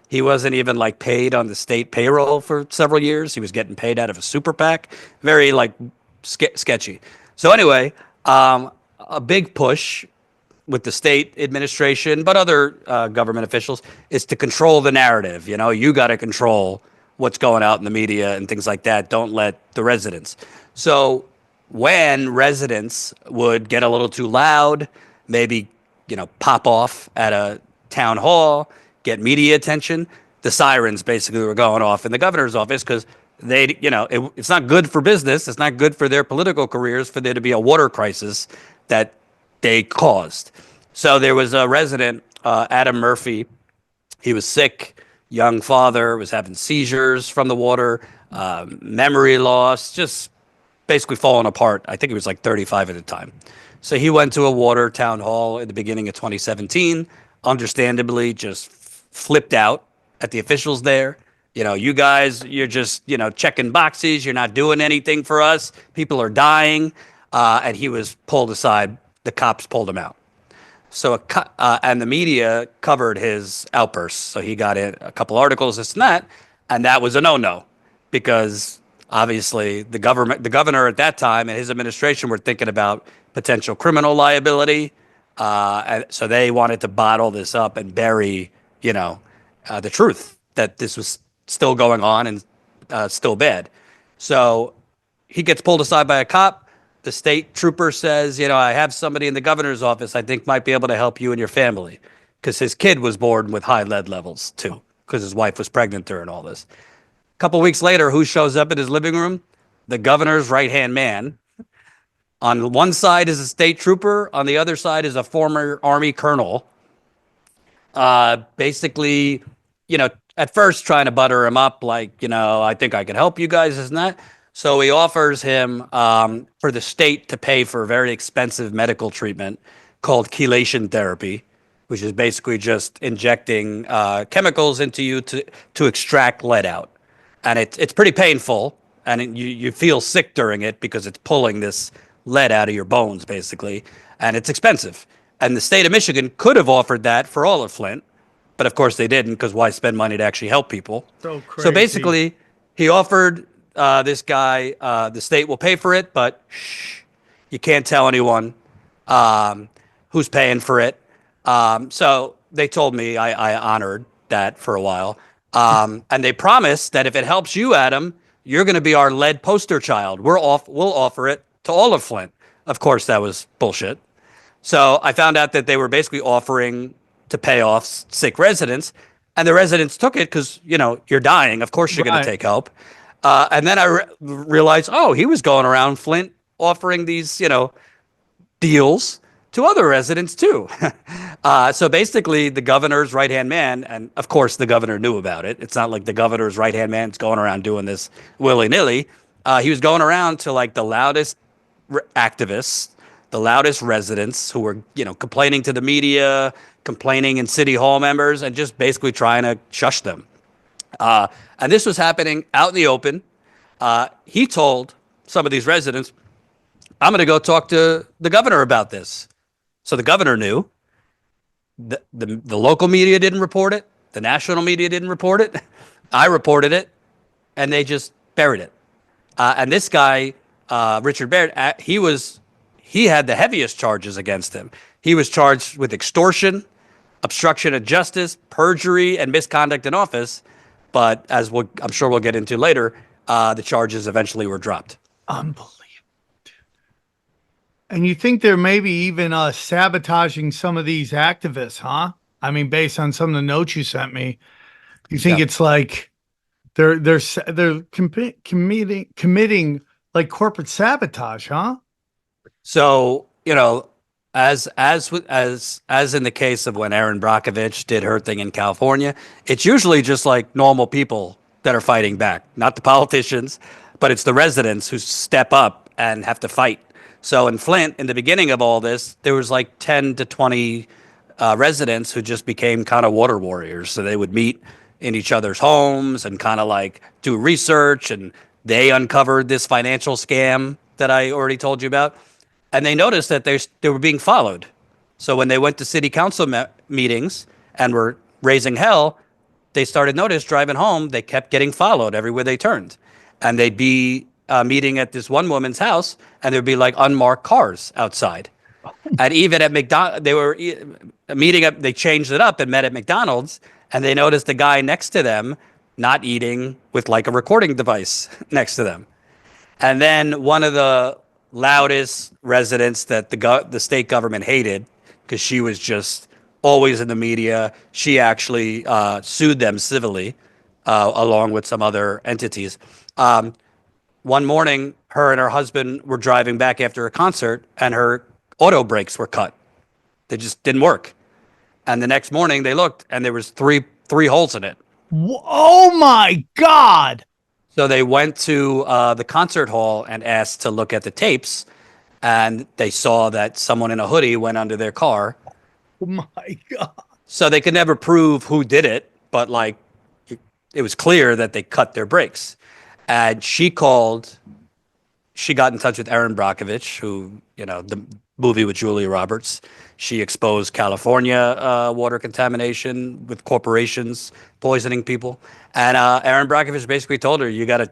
He wasn't even like paid on the state payroll for several years. He was getting paid out of a super PAC. Very like sketchy. So anyway, a big push with the state administration, but other government officials, is to control the narrative. You know, you got to control what's going out in the media and things like that. Don't let the residents. So when residents would get a little too loud, maybe, pop off at a town hall, get media attention, the sirens basically were going off in the governor's office because it's not good for business. It's not good for their political careers for there to be a water crisis that they caused. So there was a resident, Adam Murphy. He was sick, young father, was having seizures from the water, memory loss, just basically falling apart. I think he was like 35 at the time. So he went to a water town hall at the beginning of 2017, understandably just flipped out at the officials there. You guys, you're just, checking boxes. You're not doing anything for us. People are dying. And he was pulled aside. The cops pulled him out. So, and the media covered his outbursts. So he got in a couple articles, this and that. And that was a no-no because obviously the governor at that time and his administration were thinking about potential criminal liability. And so they wanted to bottle this up and bury, the truth that this was still going on and still bad. So he gets pulled aside by a cop. The state trooper says, I have somebody in the governor's office I think might be able to help you and your family because his kid was born with high lead levels too because his wife was pregnant during all this. A couple weeks later, who shows up in his living room? The governor's right-hand man. On one side is a state trooper. On the other side is a former Army colonel. Basically, at first trying to butter him up like, I think I can help you guys, isn't that? So he offers him for the state to pay for very expensive medical treatment called chelation therapy, which is basically just injecting chemicals into you to extract lead out. And it's pretty painful, and you feel sick during it because it's pulling this lead out of your bones, basically, and it's expensive. And the state of Michigan could have offered that for all of Flint, but of course they didn't because why spend money to actually help people? So crazy. So basically, he offered this guy, the state will pay for it, but shh, you can't tell anyone who's paying for it. So they told me I honored that for a while. And they promised that if it helps you, Adam, you're going to be our lead poster child. We'll offer it to all of Flint. Of course, that was bullshit. So I found out that they were basically offering to pay off sick residents, and the residents took it because, you're dying. Of course, you're going to take help. And then I realized, he was going around Flint offering these, deals to other residents too. So basically the governor's right-hand man, and of course the governor knew about it. It's not like the governor's right-hand man's going around doing this willy-nilly. He was going around to like the loudest activists, the loudest residents who were, complaining to the media, complaining in city hall members, and just basically trying to shush them. And this was happening out in the open. He told some of these residents, I'm going to go talk to the governor about this. So the governor knew. The local media didn't report it. The national media didn't report it. I reported it, and they just buried it. And this guy, Richard Baird, he had the heaviest charges against him. He was charged with extortion, obstruction of justice, perjury, and misconduct in office. But as I'm sure we'll get into later, the charges eventually were dropped. Unbelievable. And you think they're maybe even sabotaging some of these activists, huh? I mean, based on some of the notes you sent me, you think it's like they're committing like corporate sabotage, huh? So as in the case of when Erin Brockovich did her thing in California, it's usually just like normal people that are fighting back, not the politicians, but it's the residents who step up and have to fight. So in Flint, in the beginning of all this, there was like 10 to 20 residents who just became kind of water warriors. So they would meet in each other's homes and kind of like do research, and they uncovered this financial scam that I already told you about. And they noticed that they were being followed. So when they went to city council meetings and were raising hell, they started notice driving home, they kept getting followed everywhere they turned. And they'd be meeting at this one woman's house, and there'd be like unmarked cars outside. And even at McDonald's, they were meeting up, they changed it up and met at McDonald's, and they noticed the guy next to them not eating with like a recording device next to them. And then one of the loudest residents that the state government hated, because she was just always in the media, she actually sued them civilly, along with some other entities. One morning, her and her husband were driving back after a concert, and her auto brakes were cut. They just didn't work. And the next morning, they looked, and there was three holes in it. Oh my God! So they went to the concert hall and asked to look at the tapes, and they saw that someone in a hoodie went under their car. Oh my God! So they could never prove who did it, but like it was clear that they cut their brakes. And she got in touch with Erin Brockovich, who, the movie with Julia Roberts. She exposed California water contamination with corporations poisoning people. And Erin Brockovich basically told her, you got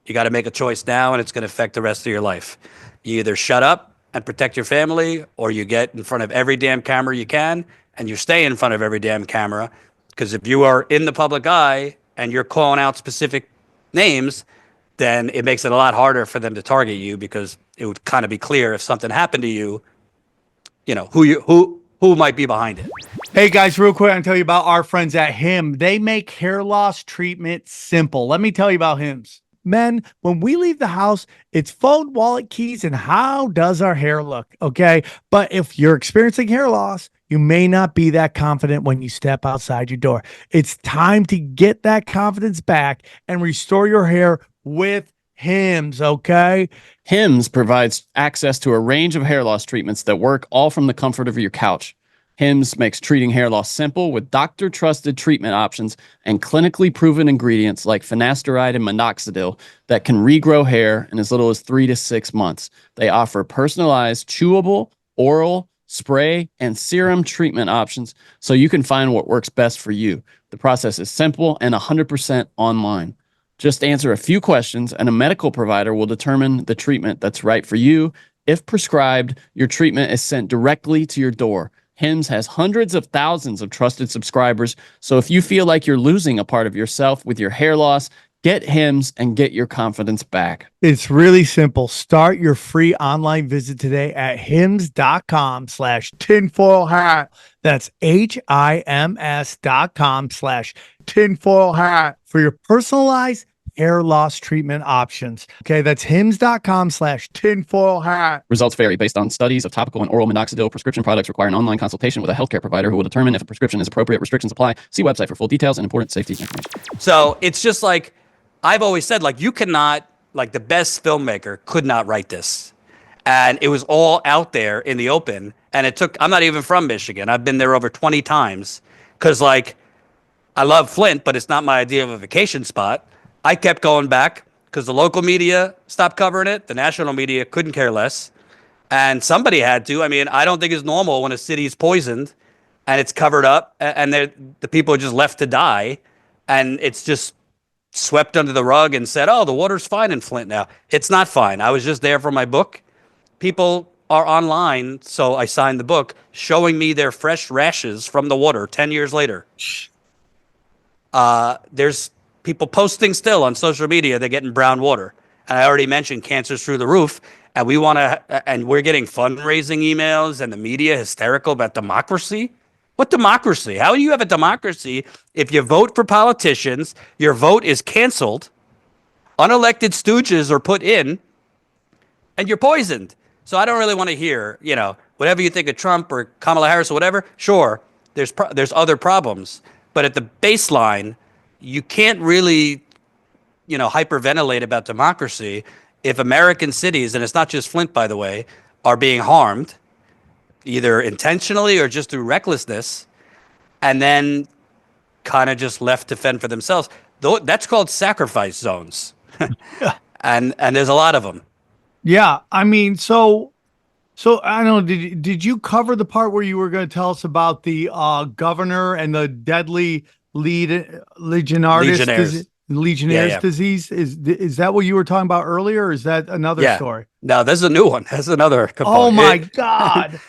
to make a choice now, and it's going to affect the rest of your life. You either shut up and protect your family, or you get in front of every damn camera you can, and you stay in front of every damn camera. Because if you are in the public eye and you're calling out specific names, then it makes it a lot harder for them to target you, because it would kind of be clear if something happened to you, who might be behind it. Hey guys, real quick, I'm tell you about our friends at Him. They make hair loss treatment simple. Let me tell you about Hims. Men, when we leave the house, it's phone, wallet, keys, and how does our hair look? Okay. But if you're experiencing hair loss, you may not be that confident when you step outside your door. It's time to get that confidence back and restore your hair with Hims. Okay. Hims provides access to a range of hair loss treatments that work all from the comfort of your couch. Hims makes treating hair loss simple with doctor-trusted treatment options and clinically proven ingredients like finasteride and minoxidil that can regrow hair in as little as 3 to 6 months. They offer personalized, chewable, oral, spray, and serum treatment options so you can find what works best for you. The process is simple and 100% online. Just answer a few questions, and a medical provider will determine the treatment that's right for you. If prescribed, your treatment is sent directly to your door. Hims has hundreds of thousands of trusted subscribers, so if you feel like you're losing a part of yourself with your hair loss, get Hims and get your confidence back. It's really simple. Start your free online visit today at hims.com/tinfoil hat. That's HIMS.com/tinfoil hat for your personalized hair loss treatment options. Okay, that's hims.com/tinfoil hat. Results vary based on studies of topical and oral minoxidil. Prescription products require an online consultation with a healthcare provider who will determine if a prescription is appropriate. Restrictions apply. See website for full details and important safety information. So it's just like, I've always said, like, you cannot, like, the best filmmaker could not write this. And it was all out there in the open. And it took, I'm not even from Michigan. I've been there over 20 times. Because, like, I love Flint, but it's not my idea of a vacation spot. I kept going back because the local media stopped covering it. The national media couldn't care less. And somebody had to. I mean, I don't think it's normal when a city's poisoned and it's covered up and the people are just left to die. And it's just swept under the rug and said, oh, the water's fine in Flint now. It's not fine. I was just there for my book. People are online, so I signed the book, showing me their fresh rashes from the water 10 years later. There's people posting still on social media they're getting brown water. And I already mentioned cancer's through the roof. And we're getting fundraising emails and the media hysterical about democracy. What democracy? How do you have a democracy if you vote for politicians, your vote is canceled, unelected stooges are put in, and you're poisoned? So I don't really want to hear, whatever you think of Trump or Kamala Harris or whatever. Sure, there's other problems. But at the baseline, you can't really, hyperventilate about democracy if American cities, and it's not just Flint, by the way, are being harmed, either intentionally or just through recklessness, and then kind of just left to fend for themselves. That's called sacrifice zones. and there's a lot of them. Yeah. I mean, so I don't know, did you cover the part where you were going to tell us about the governor and the deadly Legionnaires Legionnaires. Legionnaires Yeah. disease. Is that what you were talking about earlier? Or is that another Yeah. story? No, there's a new one. There's another Oh component. my God.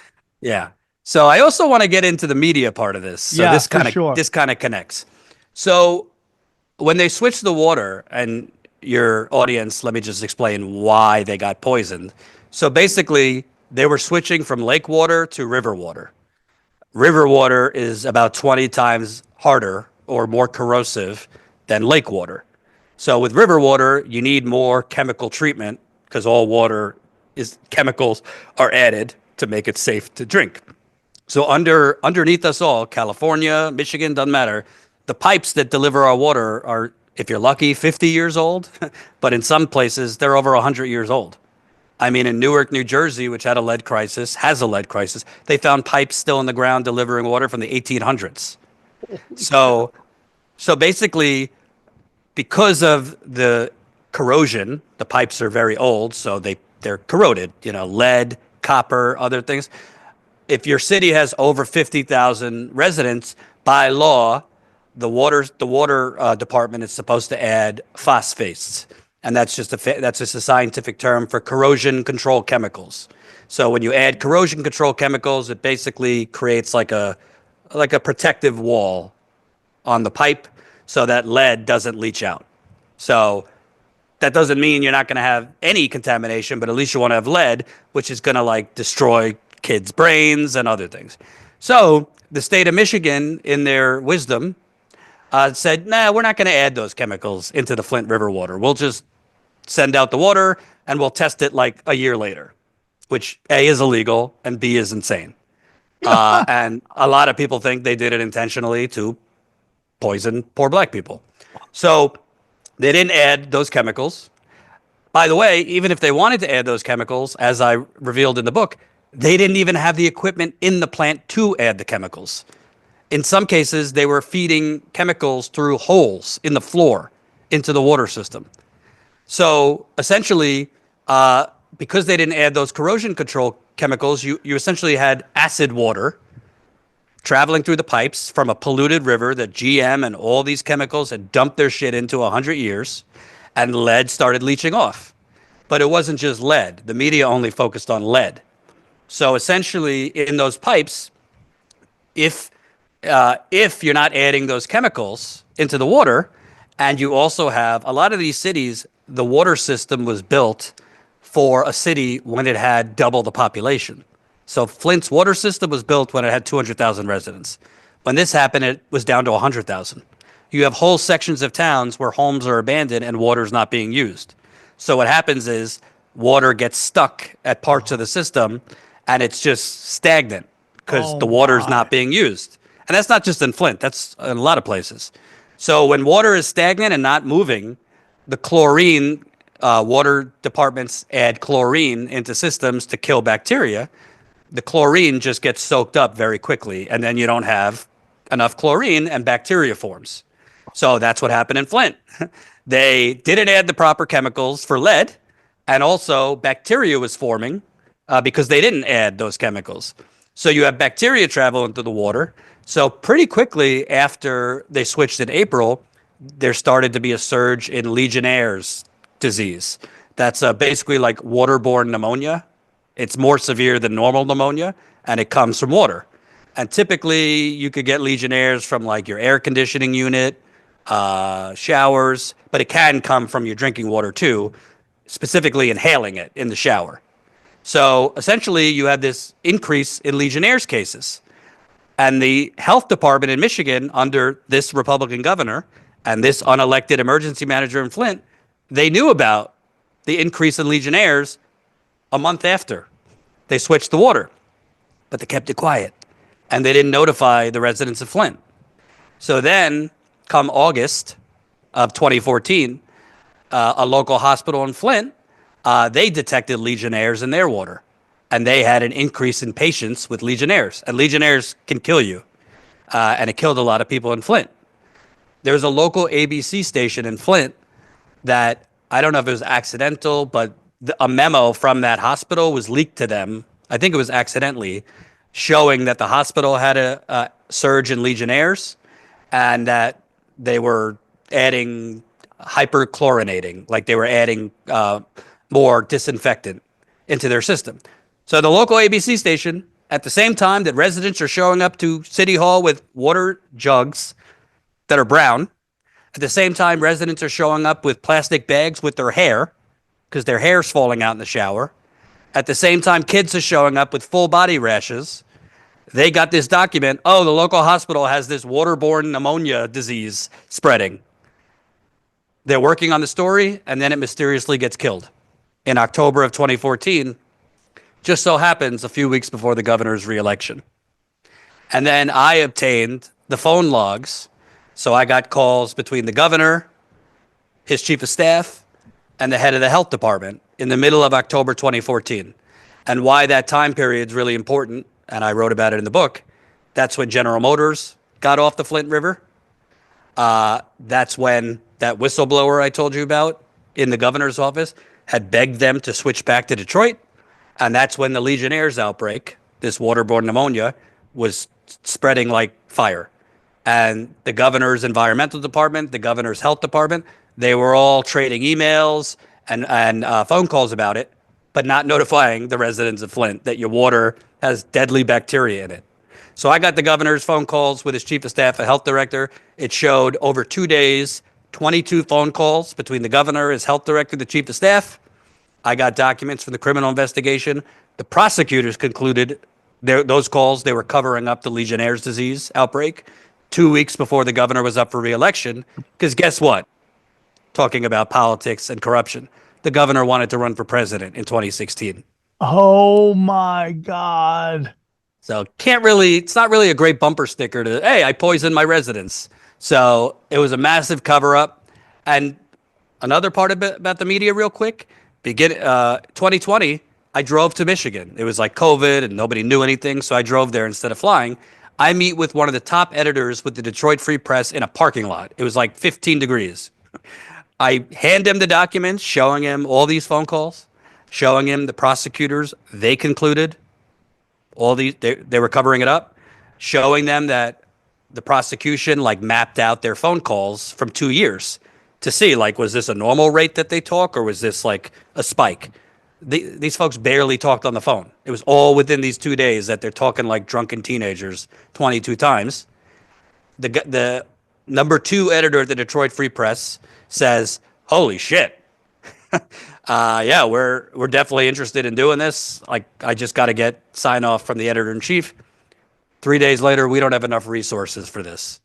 Yeah. So I also want to get into the media part of this. So Yeah, this for kind of sure. this kind of connects. So when they switched the water, and your audience, let me just explain why they got poisoned. So basically, they were switching from lake water to river water. River water is about 20 times harder or more corrosive than lake water. So with river water, you need more chemical treatment because all water is chemicals are added to make it safe to drink. So underneath us all, California, Michigan, doesn't matter. The pipes that deliver our water are, if you're lucky, 50 years old, but in some places they're over 100 years old. I mean, in Newark, New Jersey, which had a lead crisis, has a lead crisis, they found pipes still in the ground delivering water from the 1800s. So, so basically, because of the corrosion, the pipes are very old, so they're corroded. You know, lead, copper, other things. If your city has over 50,000 residents, by law, the water department is supposed to add phosphates, and that's just a scientific term for corrosion control chemicals. So when you add corrosion control chemicals, it basically creates like a protective wall on the pipe so that lead doesn't leach out. So that doesn't mean you're not going to have any contamination, but at least you want to have lead, which is going to like destroy kids' brains and other things. So the state of Michigan, in their wisdom, said, nah, we're not going to add those chemicals into the Flint River water. We'll just send out the water and we'll test it like a year later, which A, is illegal, and B, is insane. And a lot of people think they did it intentionally to poison poor black people. So they didn't add those chemicals. By the way, even if they wanted to add those chemicals, as I revealed in the book, they didn't even have the equipment in the plant to add the chemicals. In some cases, they were feeding chemicals through holes in the floor into the water system. So essentially, because they didn't add those corrosion control chemicals, you essentially had acid water traveling through the pipes from a polluted river that GM and all these chemicals had dumped their shit into 100 years, and lead started leaching off. But it wasn't just lead. The media only focused on lead. So essentially, in those pipes, if you're not adding those chemicals into the water, and you also have a lot of these cities, the water system was built for a city when it had double the population. So Flint's water system was built when it had 200,000 residents. When this happened, it was down to 100,000. You have whole sections of towns where homes are abandoned and water is not being used. So what happens is water gets stuck at parts of the system and it's just stagnant because the water is not being used. And that's not just in Flint, that's in a lot of places. So when water is stagnant and not moving, the chlorine, water departments add chlorine into systems to kill bacteria. The chlorine just gets soaked up very quickly, and then you don't have enough chlorine and bacteria forms. So that's what happened in Flint. They didn't add the proper chemicals for lead, and also bacteria was forming because they didn't add those chemicals. So you have bacteria travel into the water. So pretty quickly after they switched in April, there started to be a surge in Legionnaire's disease. That's basically like waterborne pneumonia. It's more severe than normal pneumonia, and it comes from water. And typically, you could get Legionnaires from like your air conditioning unit, showers, but it can come from your drinking water too, specifically inhaling it in the shower. So essentially, you had this increase in Legionnaire's cases. And the health department in Michigan, under this Republican governor and this unelected emergency manager in Flint, they knew about the increase in Legionnaires a month after they switched the water, but they kept it quiet and they didn't notify the residents of Flint. So then come August of 2014, a local hospital in Flint, they detected Legionnaires in their water and they had an increase in patients with Legionnaires, and Legionnaires can kill you. And it killed a lot of people in Flint. There's a local ABC station in Flint that I don't know if it was accidental, but a memo from that hospital was leaked to them. I think it was accidentally, showing that the hospital had a surge in Legionnaires, and that they were adding hyperchlorinating, like they were adding more disinfectant into their system. So the local ABC station, at the same time that residents are showing up to City Hall with water jugs that are brown, at the same time residents are showing up with plastic bags with their hair because their hair's falling out in the shower. At the same time, kids are showing up with full body rashes. They got this document. Oh, the local hospital has this waterborne pneumonia disease spreading. They're working on the story, and then it mysteriously gets killed in October of 2014. Just so happens a few weeks before the governor's reelection. And then I obtained the phone logs. So I got calls between the governor, his chief of staff, and the head of the health department in the middle of October 2014. And why that time period is really important, and I wrote about it in the book, that's when General Motors got off the Flint River. That's when that whistleblower I told you about in the governor's office had begged them to switch back to Detroit. And that's when the Legionnaires outbreak, this waterborne pneumonia, was spreading like fire. And the governor's environmental department, the governor's health department, they were all trading emails and phone calls about it, but not notifying the residents of Flint that your water has deadly bacteria in it. So I got the governor's phone calls with his chief of staff, a health director. It showed over 2 days, 22 phone calls between the governor, his health director, the chief of staff. I got documents from the criminal investigation. The prosecutors concluded those calls, they were covering up the Legionnaire's disease outbreak 2 weeks before the governor was up for re-election. Because guess what? Talking about politics and corruption, the governor wanted to run for president in 2016. Oh my God. So it's not really a great bumper sticker to, hey, I poisoned my residents. So it was a massive cover up. And another part about the media real quick, 2020, I drove to Michigan. It was like COVID and nobody knew anything. So I drove there instead of flying. I meet with one of the top editors with the Detroit Free Press in a parking lot. It was like 15 degrees. I hand him the documents, showing him all these phone calls, showing him the prosecutors. They concluded all these, they were covering it up, showing them that the prosecution like mapped out their phone calls from 2 years to see like, was this a normal rate that they talk or was this like a spike? These folks barely talked on the phone. It was all within these 2 days that they're talking like drunken teenagers 22 times. The number 2 editor at the Detroit Free Press says, holy shit. Yeah, we're definitely interested in doing this. Like, I just got to get sign off from the editor in chief. 3 days later, we don't have enough resources for this.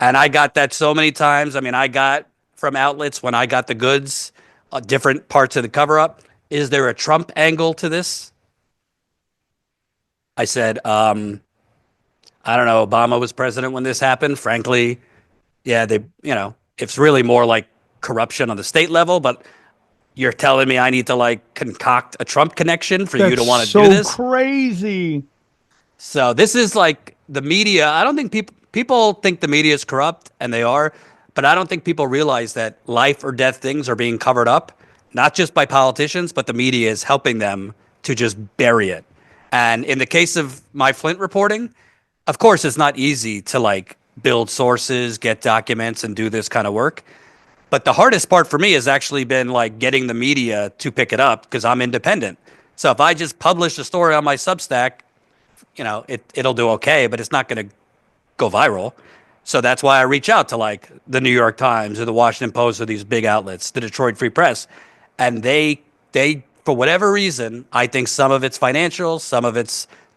And I got that so many times. I mean, I got from outlets when I got the goods, different parts of the cover up. Is there a Trump angle to this? I said, I don't know. Obama was president when this happened. Frankly, yeah, it's really more like corruption on the state level, but you're telling me I need to like concoct a Trump connection for you to want to do this? So crazy. So this is like the media. I don't think people think the media is corrupt, and they are, but I don't think people realize that life or death things are being covered up, not just by politicians, but the media is helping them to just bury it. And in the case of my Flint reporting, of course, it's not easy to like build sources, get documents, and do this kind of work. But the hardest part for me has actually been like getting the media to pick it up because I'm independent. So if I just publish a story on my Substack, it'll do okay, but it's not going to go viral. So that's why I reach out to like the New York Times or the Washington Post or these big outlets, the Detroit Free Press. And they for whatever reason, I think some of it's financial, some of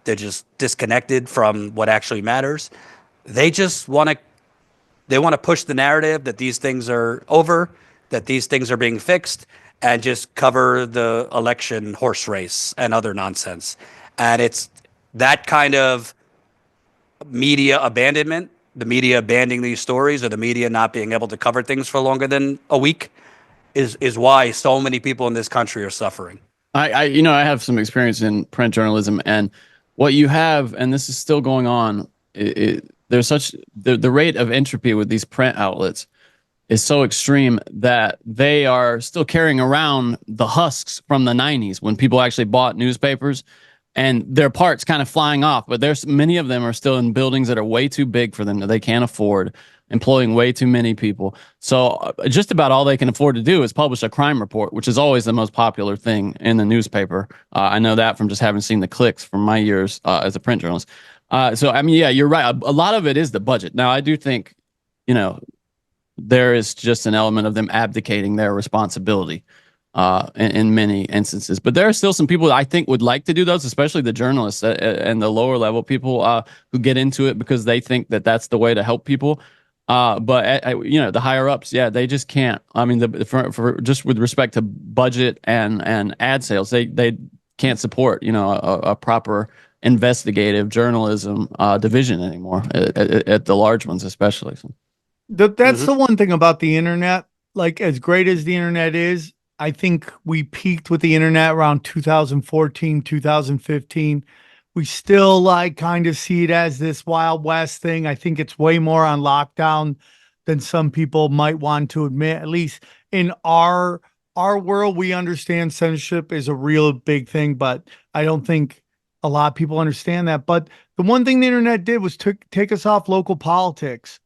they're just disconnected from what actually matters. They just want to push the narrative that these things are over, that these things are being fixed, and just cover the election horse race and other nonsense. And it's that kind of media abandonment, the media abandoning these stories, or the media not being able to cover things for longer than a week, is why so many people in this country are suffering. I have some experience in print journalism, and what you have, and this is still going on, there's the rate of entropy with these print outlets is so extreme that they are still carrying around the husks from the 90s when people actually bought newspapers. and their parts kind of flying off. But there's many of them are still in buildings that are way too big for them that they can't afford, employing way too many people. So just about all they can afford to do is publish a crime report, which is always the most popular thing in the newspaper. I know that from just having seen the clicks from my years as a print journalist. So, I mean, yeah, you're right. A lot of it is the budget. Now, I do think, there is just an element of them abdicating their responsibility in many instances. But there are still some people that I think would like to do those, especially the journalists and the lower level people who get into it because they think that that's the way to help people. But the higher ups, yeah, they just can't. I mean, for just with respect to budget and ad sales, they can't support a proper investigative journalism division anymore at the large ones, especially. So. That's the one thing about the internet. Like, as great as the internet is, I think we peaked with the internet around 2014, 2015. We still kind of see it as this Wild West thing. I think it's way more on lockdown than some people might want to admit. At least in our world, we understand censorship is a real big thing, but I don't think a lot of people understand that. But the one thing the internet did was take us off local politics.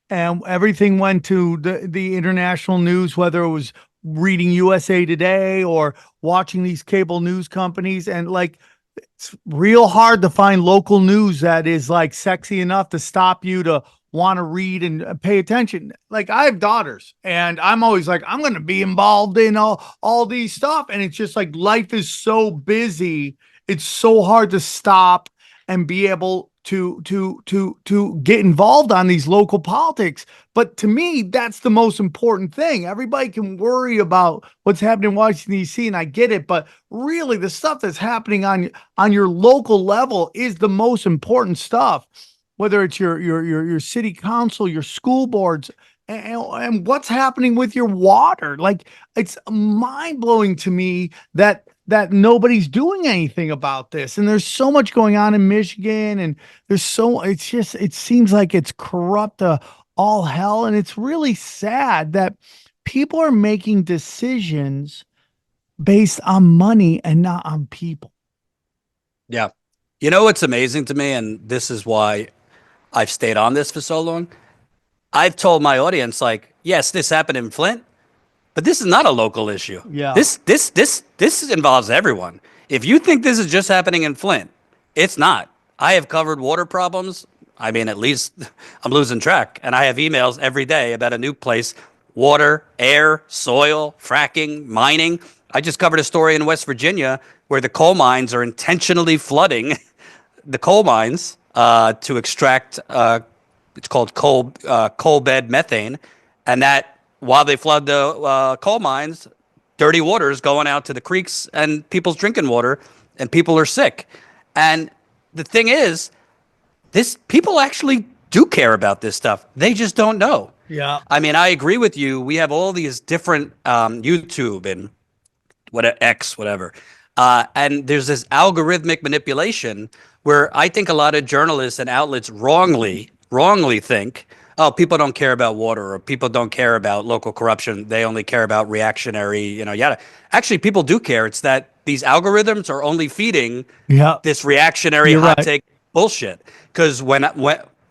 And everything went to the international news, whether it was reading USA Today or watching these cable news companies. And it's real hard to find local news that is sexy enough to stop you to want to read and pay attention. I have daughters and I'm always I'm going to be involved in all these stuff. And it's just life is so busy. It's so hard to stop and be able to get involved on these local politics. But to me, that's the most important thing. Everybody can worry about what's happening in Washington, D.C., and I get it, but really the stuff that's happening on your local level is the most important stuff, whether it's your city council, your school boards, and what's happening with your water. It's mind-blowing to me that nobody's doing anything about this. And there's so much going on in Michigan, and it seems like it's corrupt all hell. And it's really sad that people are making decisions based on money and not on people. Yeah. You know what's amazing to me, and this is why I've stayed on this for so long? I've told my audience, yes, this happened in Flint, but this is not a local issue. Yeah. This involves everyone. If you think this is just happening in Flint, it's not. I have covered water problems. I mean, at least I'm losing track. And I have emails every day about a new place, water, air, soil, fracking, mining. I just covered a story in West Virginia where the coal mines are intentionally flooding the coal mines to extract, it's called coal bed methane. And that, while they flood the coal mines, dirty water is going out to the creeks and people's drinking water, and people are sick. And the thing is, people actually do care about this stuff. They just don't know. Yeah. I mean, I agree with you. We have all these different YouTube and whatever. And there's this algorithmic manipulation where I think a lot of journalists and outlets wrongly think, oh, people don't care about water, or people don't care about local corruption. They only care about reactionary, yada. Actually, people do care. It's that these algorithms are only feeding this reactionary hot take bullshit. Because when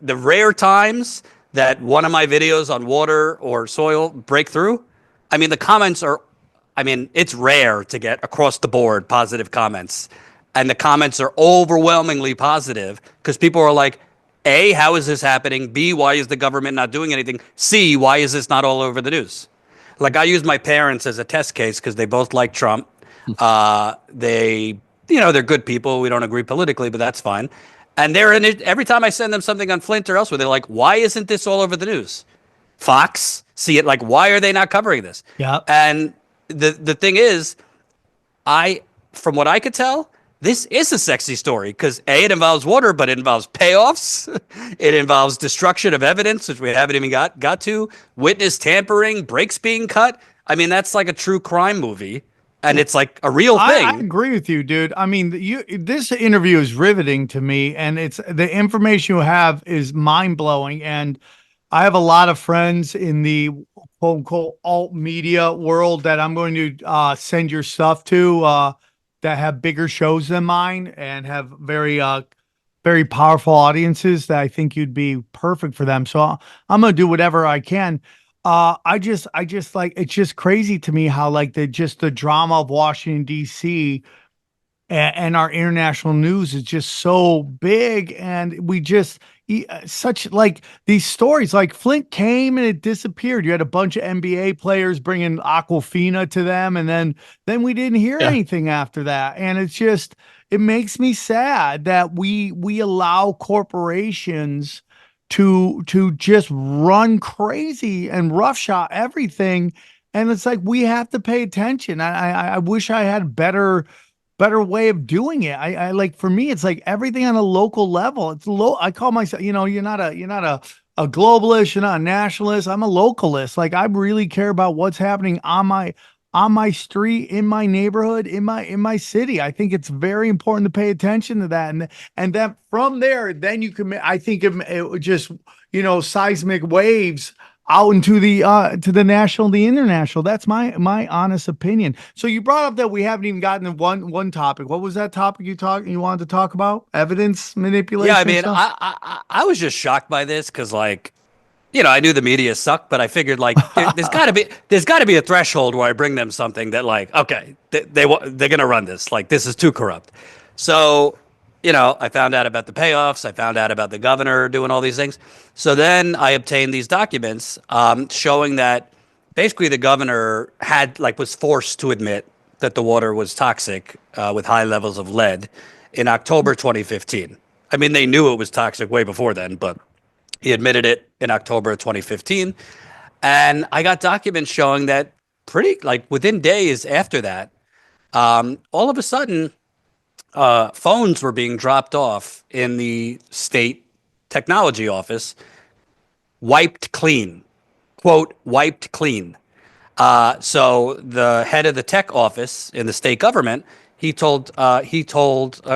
the rare times that one of my videos on water or soil break through, I mean, the comments are, it's rare to get across the board positive comments. And the comments are overwhelmingly positive because people are like, A, how is this happening? B, why is the government not doing anything? C, why is this not all over the news? I use my parents as a test case because they both like Trump. They're good people. We don't agree politically, but that's fine. And they're in it every time I send them something on Flint or elsewhere. They're like, why isn't this all over the news? Fox, see it. Why are they not covering this? Yeah. And the thing is, from what I could tell, this is a sexy story because A, it involves water, but it involves payoffs. It involves destruction of evidence, which we haven't even got to, witness tampering, brakes being cut. I mean, that's like a true crime movie, and it's a real thing. I agree with you, dude. I mean, this interview is riveting to me, and it's the information you have is mind blowing. And I have a lot of friends in the quote unquote alt media world that I'm going to send your stuff to. that have bigger shows than mine and have very powerful audiences that I think you'd be perfect for them. So I'm gonna do whatever I can. I just like it's just crazy to me how like the drama of Washington D.C. And our international news is just so big, and we just such like these stories like Flint came and it disappeared. You had a bunch of NBA players bringing Aquafina to them, and then we didn't hear Yeah. anything after that. And it's just it makes me sad that we allow corporations to just run crazy and roughshod everything. And it's like we have to pay attention. I wish I had better way of doing it. I like for me, it's like everything on a local level. It's low. I call myself, you're not a globalist, you're not a nationalist. I'm a localist. Like I really care about what's happening on my street, in my neighborhood, in my city. I think it's very important to pay attention to that. And then from there, then you can I think it would just, seismic waves out into the to the national, the international. That's my honest opinion. So you brought up that we haven't even gotten to one topic. What was that topic you wanted to talk about? Evidence manipulation. Yeah, I mean, stuff? I was just shocked by this because, like, I knew the media sucked, but I figured like there's got to be a threshold where I bring them something that like, okay, they're gonna run this. Like, this is too corrupt. So, I found out about the payoffs. I found out about the governor doing all these things. So then I obtained these documents showing that basically the governor was forced to admit that the water was toxic with high levels of lead in October 2015. I mean, they knew it was toxic way before then, but he admitted it in October of 2015. And I got documents showing that within days after that, all of a sudden, phones were being dropped off in the state technology office, wiped clean, quote, wiped clean. So the head of the tech office in the state government, he told a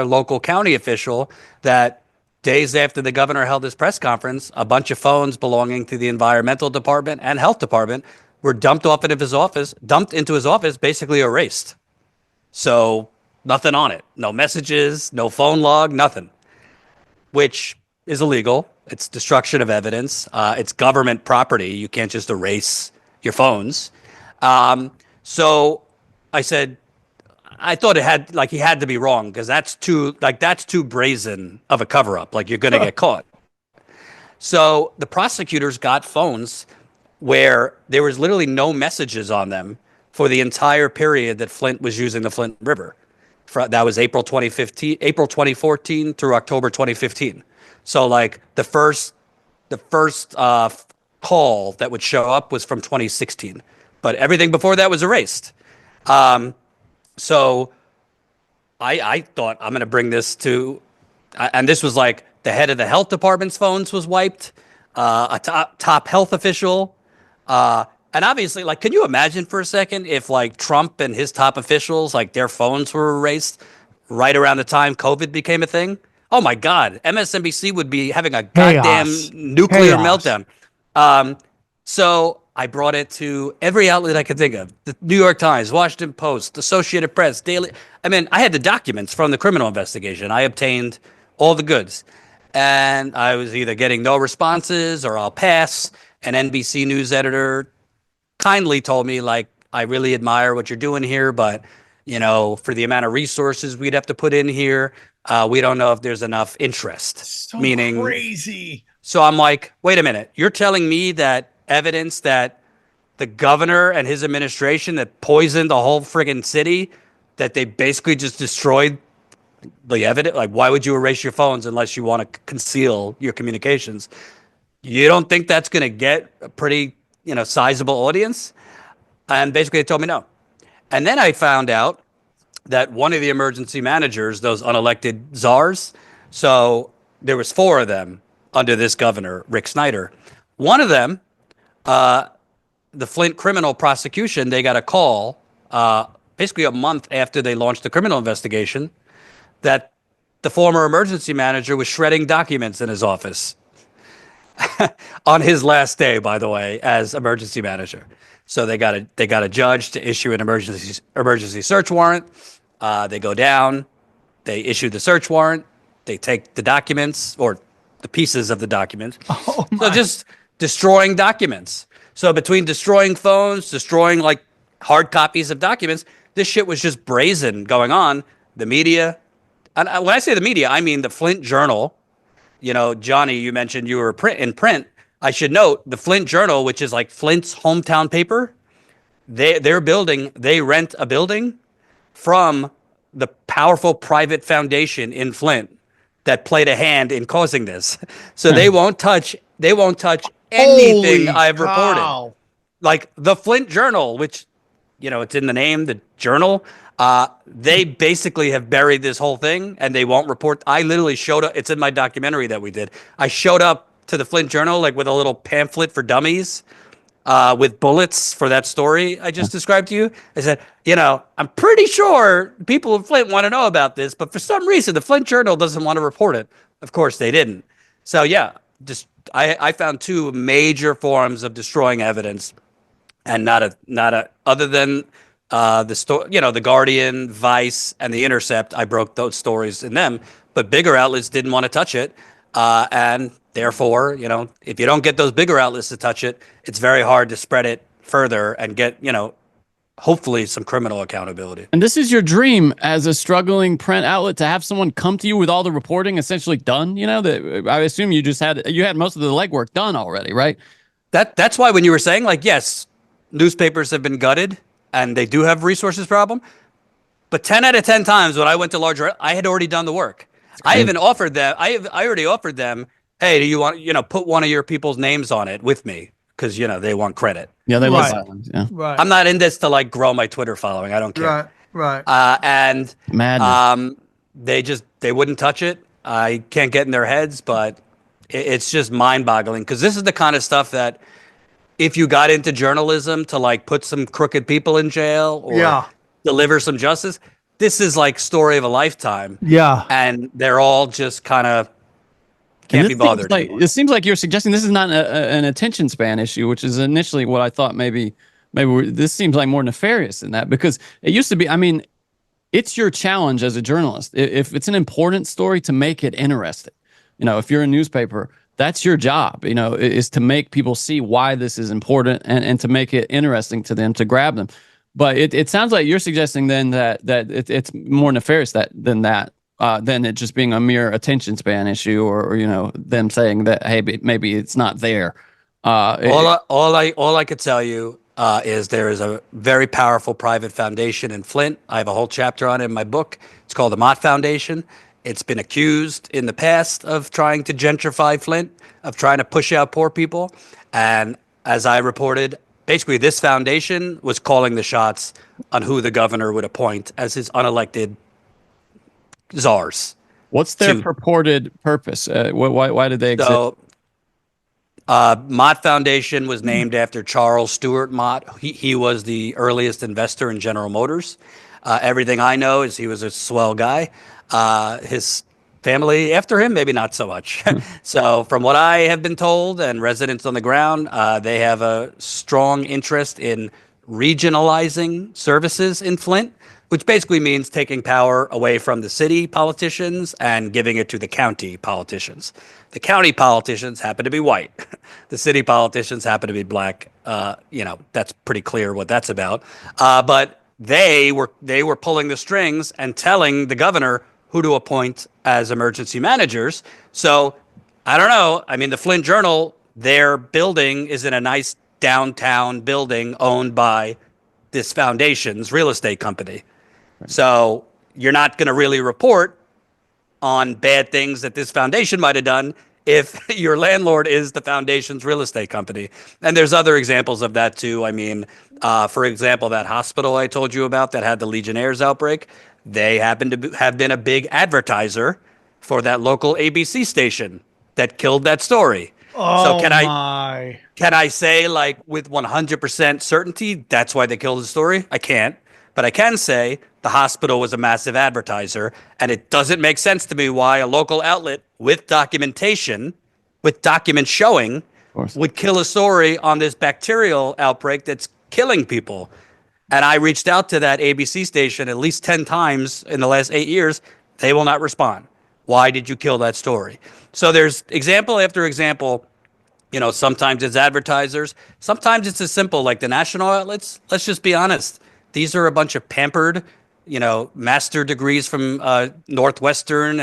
local county official that days after the governor held his press conference, a bunch of phones belonging to the environmental department and health department were dumped into his office, basically erased. So nothing on it, no messages, no phone log, nothing, which is illegal. It's destruction of evidence. It's government property. You can't just erase your phones. So I said, I thought he had to be wrong because that's too brazen of a cover up. Like, you're going to get caught. So the prosecutors got phones where there was literally no messages on them for the entire period that Flint was using the Flint River. That was April 2014 through October 2015. So like the first call that would show up was from 2016, but everything before that was erased. So I thought I'm going to bring this to, and this was like the head of the health department's phones was wiped, a top health official. And obviously, like, can you imagine for a second if like Trump and his top officials, like their phones were erased right around the time COVID became a thing? Oh my God, MSNBC would be having a goddamn nuclear meltdown. So I brought it to every outlet I could think of: the New York Times, Washington Post, Associated Press, Daily. I mean, I had the documents from the criminal investigation. I obtained all the goods, and I was either getting no responses or I'll pass. An NBC News editor kindly told me, like, I really admire what you're doing here, but for the amount of resources we'd have to put in here, we don't know if there's enough interest. So crazy. So I'm like, wait a minute, you're telling me that evidence that the governor and his administration that poisoned the whole friggin' city, that they basically just destroyed the evidence? Like, why would you erase your phones unless you want to conceal your communications? You don't think that's going to get a pretty, sizable audience? And basically they told me no. And then I found out that one of the emergency managers, those unelected czars, so there was 4 of them under this governor, Rick Snyder. One of them, the Flint criminal prosecution, they got a call basically a month after they launched the criminal investigation that the former emergency manager was shredding documents in his office on his last day, by the way, as emergency manager. So they got a judge to issue an emergency search warrant. They go down, they issue the search warrant, they take the documents or the pieces of the documents. Oh So just destroying documents. So between destroying phones, destroying like hard copies of documents, this shit was just brazen going on. The media, and when I say the media, I mean the Flint Journal. You know, Johnny, you mentioned you were in print. I should note the Flint Journal, which is like Flint's hometown paper. They rent a building from the powerful private foundation in Flint that played a hand in causing this. So they won't touch anything Holy I've cow. reported. Like the Flint Journal, which, you know, it's in the name, the journal. They basically have buried this whole thing and they won't report. I literally showed up. It's in my documentary that we did. I showed up to the Flint Journal like with a little pamphlet for dummies with bullets for that story I just described to you. I said, you know, I'm pretty sure people in Flint want to know about this, but for some reason the Flint Journal doesn't want to report it. Of course they didn't. So yeah, just I found two major forms of destroying evidence, and not a other than the story, you know, the Guardian, Vice, and the Intercept. I broke those stories in them, but bigger outlets didn't want to touch it, and therefore, you know, if you don't get those bigger outlets to touch it, it's very hard to spread it further and get, you know, hopefully some criminal accountability. And this is your dream as a struggling print outlet, to have someone come to you with all the reporting essentially done. You know, that I assume you had most of the legwork done already, right? That's why when you were saying, like, yes, newspapers have been gutted and they do have resources problem, but 10 out of 10 times when I went to larger, I had already done the work. I even offered them. I already offered them, hey, do you want, you know, put one of your people's names on it with me, because, you know, they want credit. Yeah, they love Right. violence. Yeah, Right. I'm not in this to like grow my Twitter following. I don't care. Right. And madness. they wouldn't touch it. I can't get in their heads, but it's just mind-boggling, because this is the kind of stuff that if you got into journalism to like put some crooked people in jail or deliver some justice, this is like story of a lifetime. Yeah. And they're all just kind of can't be bothered. It seems like you're suggesting this is not an attention span issue, which is initially what I thought. Maybe this seems like more nefarious than that, because it used to be. I mean, it's your challenge as a journalist. If it's an important story, to make it interesting. You know, if you're a newspaper, that's your job. You know, is to make people see why this is important and to make it interesting to them, to grab them. But it sounds like you're suggesting then that it's more nefarious than it just being a mere attention span issue, or you know, them saying that, hey, maybe it's not there. All I could tell you is there is a very powerful private foundation in Flint. I have a whole chapter on it in my book. It's called the Mott Foundation. It's been accused in the past of trying to gentrify Flint, of trying to push out poor people. And as I reported, basically this foundation was calling the shots on who the governor would appoint as his unelected czars. What's their purported purpose? Why did they exist? So, Mott Foundation was named after Charles Stewart Mott. He was the earliest investor in General Motors. Everything I know is he was a swell guy. His family after him, maybe not so much. So from what I have been told and residents on the ground, they have a strong interest in regionalizing services in Flint, which basically means taking power away from the city politicians and giving it to the county politicians. The county politicians happen to be white. The city politicians happen to be black. You know, that's pretty clear what that's about. But they were pulling the strings and telling the governor who to appoint as emergency managers. So I don't know. I mean, the Flint Journal, their building is in a nice downtown building owned by this foundation's real estate company. So you're not going to really report on bad things that this foundation might have done if your landlord is the foundation's real estate company. And there's other examples of that too. I mean, for example, that hospital I told you about that had the Legionnaires outbreak, they happen to have been a big advertiser for that local ABC station that killed that story. Oh, so my. Can I say, like, with 100% certainty that's why they killed the story? I can't. But I can say the hospital was a massive advertiser, and it doesn't make sense to me why a local outlet with documentation, with documents showing, would kill a story on this bacterial outbreak that's killing people. And I reached out to that ABC station at least 10 times in the last 8 years. They will not respond. Why did you kill that story? So there's example after example. Sometimes it's advertisers. Sometimes it's as simple like the national outlets. Let's just be honest. These are a bunch of pampered, master degrees from Northwestern,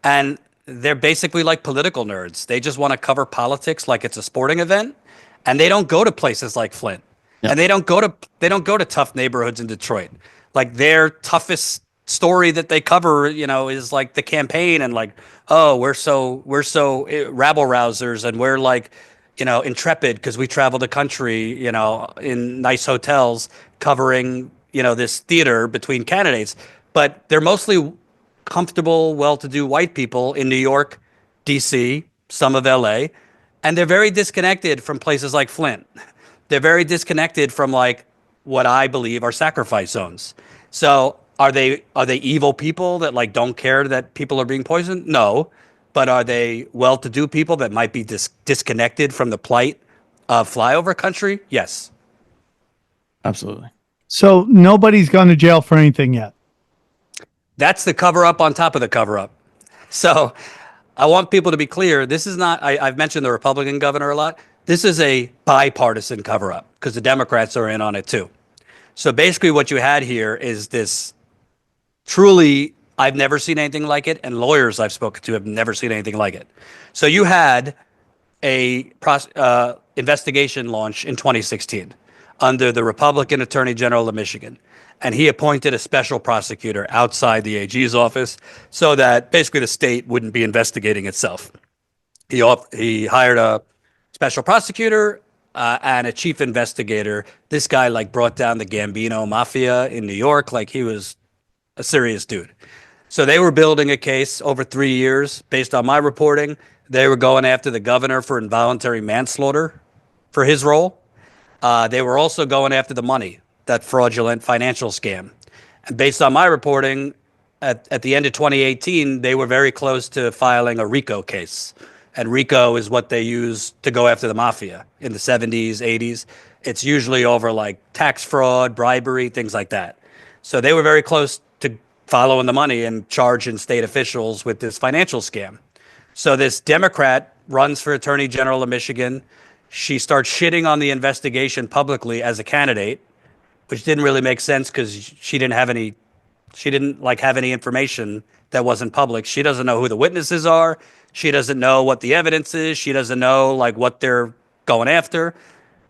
and they're basically like political nerds. They just want to cover politics like it's a sporting event, and they don't go to places like Flint. Yeah. And they don't go to tough neighborhoods in Detroit. Like their toughest story that they cover, is like the campaign and like, oh, we're so rabble rousers and we're like, intrepid because we travel the country, in nice hotels covering, this theater between candidates. But they're mostly comfortable, well-to-do white people in New York, D.C., some of L.A., and they're very disconnected from places like Flint. They're very disconnected from like what I believe are sacrifice zones. So are they evil people that like don't care that people are being poisoned? No. But are they well-to-do people that might be disconnected from the plight of flyover country? Yes. Absolutely. So nobody's gone to jail for anything yet. That's the cover-up on top of the cover-up. So I want people to be clear. This is not, I've mentioned the Republican governor a lot. This is a bipartisan cover-up because the Democrats are in on it too. So basically what you had here is this truly, I've never seen anything like it, and lawyers I've spoken to have never seen anything like it. So you had a investigation launch in 2016 under the Republican Attorney General of Michigan, and he appointed a special prosecutor outside the AG's office so that basically the state wouldn't be investigating itself. He hired a special prosecutor and a chief investigator. This guy like brought down the Gambino mafia in New York. Like he was a serious dude. So they were building a case over 3 years based on my reporting. They were going after the governor for involuntary manslaughter for his role. They were also going after the money, that fraudulent financial scam. And based on my reporting, at the end of 2018, they were very close to filing a RICO case. And RICO is what they use to go after the mafia in the 70s, 80s. It's usually over like tax fraud, bribery, things like that. So they were very close to following the money and charging state officials with this financial scam. So this Democrat runs for Attorney General of Michigan. She starts shitting on the investigation publicly as a candidate, which didn't really make sense because she didn't have any information that wasn't public. She doesn't know who the witnesses are. She doesn't know what the evidence is. She doesn't know like what they're going after.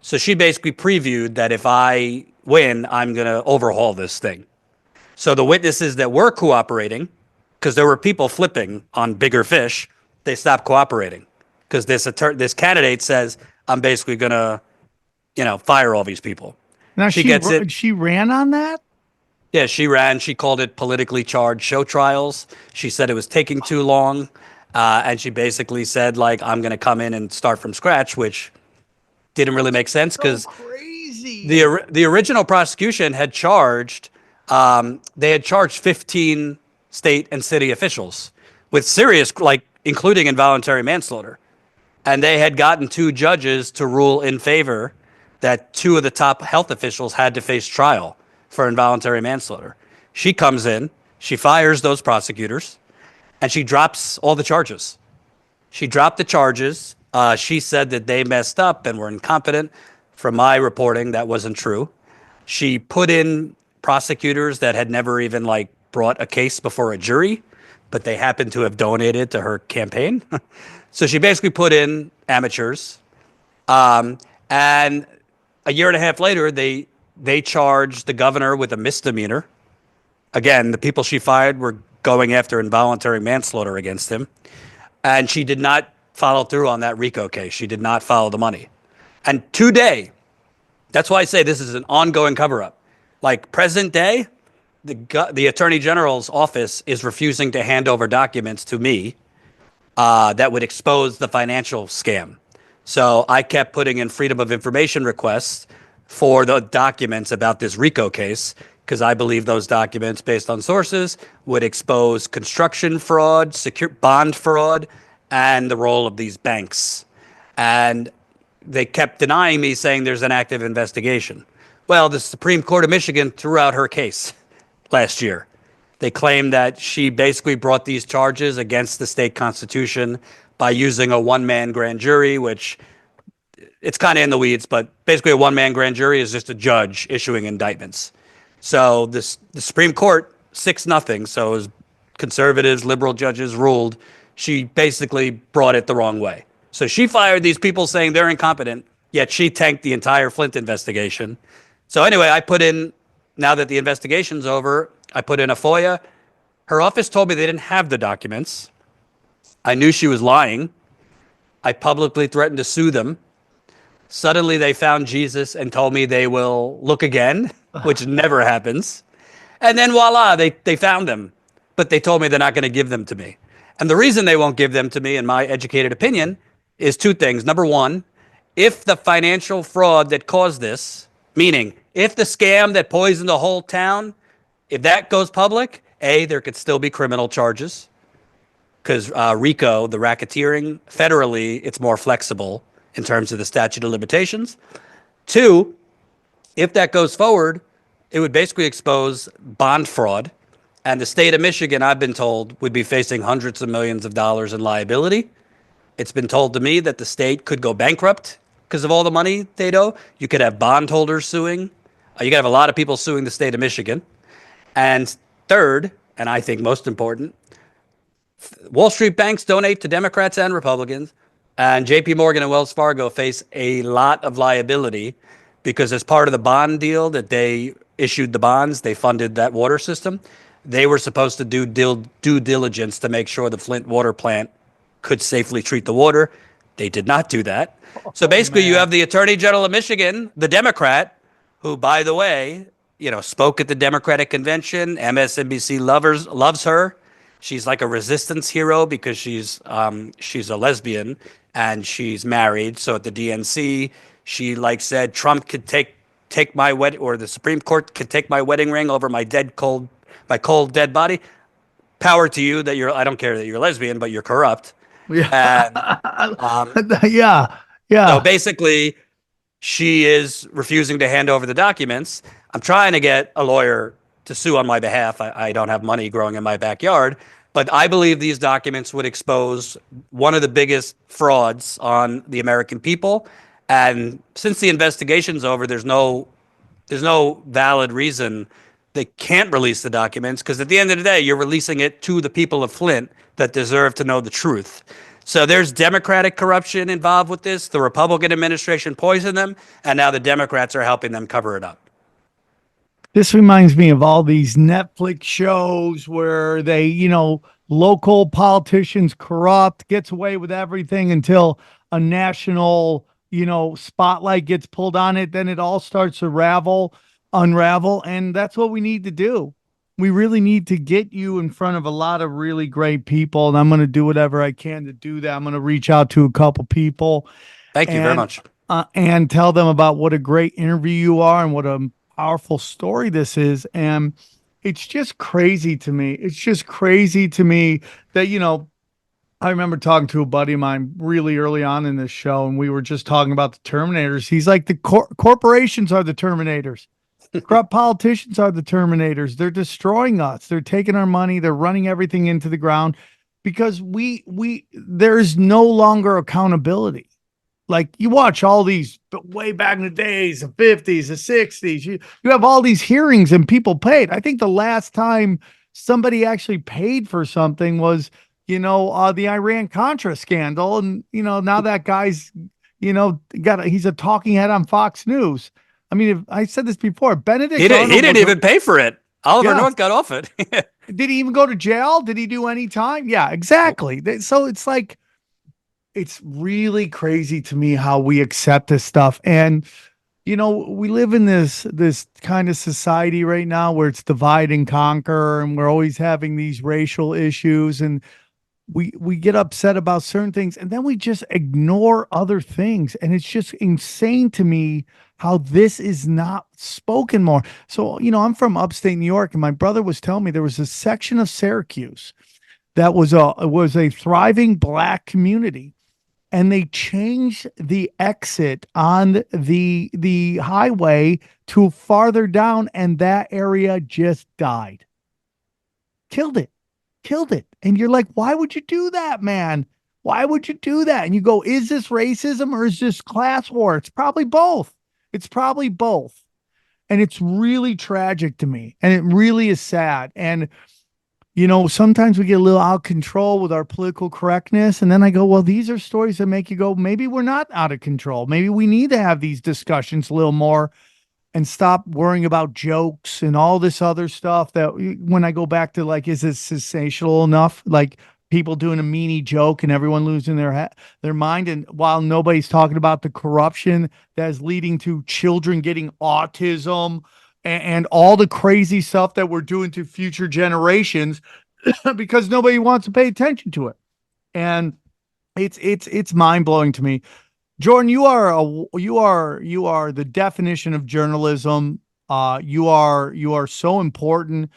So she basically previewed that if I win, I'm going to overhaul this thing. So the witnesses that were cooperating, because there were people flipping on bigger fish, they stopped cooperating because this candidate says, I'm basically going to, fire all these people. Now she ran on that? Yeah, she ran. She called it politically charged show trials. She said it was taking too long. And she basically said, like, I'm going to come in and start from scratch, which didn't really make sense because the original prosecution had charged, they had charged 15 state and city officials with serious, like, including involuntary manslaughter. And they had gotten 2 judges to rule in favor that 2 of the top health officials had to face trial for involuntary manslaughter. She comes in, she fires those prosecutors, and she drops all the charges. She dropped the charges. She said that they messed up and were incompetent. From my reporting, that wasn't true. She put in prosecutors that had never even like brought a case before a jury, but they happened to have donated to her campaign. So she basically put in amateurs. And a year and a half later, they charged the governor with a misdemeanor. Again, the people she fired were going after involuntary manslaughter against him. And she did not follow through on that RICO case. She did not follow the money. And today, that's why I say this is an ongoing cover-up. Like present day, the Attorney General's office is refusing to hand over documents to me that would expose the financial scam. So I kept putting in freedom of information requests for the documents about this RICO case because I believe those documents, based on sources, would expose construction fraud, bond fraud, and the role of these banks. And they kept denying me, saying there's an active investigation. Well, the Supreme Court of Michigan threw out her case last year. They claimed that she basically brought these charges against the state constitution by using a one-man grand jury, which it's kind of in the weeds, but basically a one-man grand jury is just a judge issuing indictments. So the Supreme Court, 6-0, so as conservatives, liberal judges ruled, she basically brought it the wrong way. So she fired these people saying they're incompetent, yet she tanked the entire Flint investigation. So anyway, I put in, now that the investigation's over, I put in a FOIA. Her office told me they didn't have the documents. I knew she was lying. I publicly threatened to sue them. Suddenly they found Jesus and told me they will look again, which never happens. And then voila, they found them. But they told me they're not going to give them to me. And the reason they won't give them to me, in my educated opinion, is two things. Number one, if the financial fraud that caused this, meaning if the scam that poisoned the whole town, if that goes public, A, there could still be criminal charges. Because RICO, the racketeering, federally, it's more flexible in terms of the statute of limitations. Two, if that goes forward, it would basically expose bond fraud. And the state of Michigan, I've been told, would be facing hundreds of millions of dollars in liability. It's been told to me that the state could go bankrupt because of all the money they'd owe. You could have bondholders suing. You could have a lot of people suing the state of Michigan. And third, and I think most important, Wall Street banks donate to Democrats and Republicans, and JP Morgan and Wells Fargo face a lot of liability because as part of the bond deal that they issued the bonds, they funded that water system. They were supposed to do due diligence to make sure the Flint water plant could safely treat the water. They did not do that. So basically, you have the Attorney General of Michigan, the Democrat, who, by the way, spoke at the Democratic convention. MSNBC loves her. She's like a resistance hero because she's a lesbian and she's married. So at the DNC, she said Trump could take my wedding, or the Supreme Court could take my wedding ring over my cold dead body. Power to you that I don't care that you're lesbian, but you're corrupt. Yeah. And, yeah. So basically, she is refusing to hand over the documents. I'm trying to get a lawyer to sue on my behalf. I don't have money growing in my backyard, but I believe these documents would expose one of the biggest frauds on the American people. And since the investigation's over, there's no valid reason they can't release the documents, because at the end of the day, you're releasing it to the people of Flint that deserve to know the truth. So there's Democratic corruption involved with this. The Republican administration poisoned them, and now the Democrats are helping them cover it up. This reminds me of all these Netflix shows where they, local politicians corrupt, gets away with everything until a national, spotlight gets pulled on it. Then it all starts to unravel. And that's what we need to do. We really need to get you in front of a lot of really great people. And I'm going to do whatever I can to do that. I'm going to reach out to a couple people. Thank you very much. And tell them about what a great interview you are and what a powerful story this is. And it's just crazy to me. It's just crazy to me that, I remember talking to a buddy of mine really early on in this show, and we were just talking about the Terminators. He's like, the corporations are the Terminators. Corrupt politicians are the Terminators. They're destroying us. They're taking our money. They're running everything into the ground because there's no longer accountability. Like, you watch all these way back in the days, the 50s, the 60s, you have all these hearings and people paid. I think the last time somebody actually paid for something was, the Iran-Contra scandal. And, now that guy's, he's a talking head on Fox News. I mean, if I said this before, Benedict. He didn't even pay for it. Oliver North got off it. Did he even go to jail? Did he do any time? Yeah, exactly. So it's like, it's really crazy to me how we accept this stuff. And, we live in this kind of society right now where it's divide and conquer, and we're always having these racial issues, and we get upset about certain things, and then we just ignore other things. And it's just insane to me how this is not spoken more. So, I'm from upstate New York, and my brother was telling me there was a section of Syracuse that was a thriving Black community. and they changed the exit on the highway to farther down, and that area just died. Killed it. And you're like, why would you do that, man? Why would you do that? And you go, is this racism or is this class war? It's probably both. And it's really tragic to me. And it really is sad. And, sometimes we get a little out of control with our political correctness. And then I go, well, these are stories that make you go, maybe we're not out of control. Maybe we need to have these discussions a little more and stop worrying about jokes and all this other stuff that when I go back to like, is it sensational enough? Like people doing a meanie joke and everyone losing their mind. And while nobody's talking about the corruption that is leading to children getting autism and all the crazy stuff that we're doing to future generations because nobody wants to pay attention to it. And it's mind blowing to me. Jordan, you are the definition of journalism. You are so important.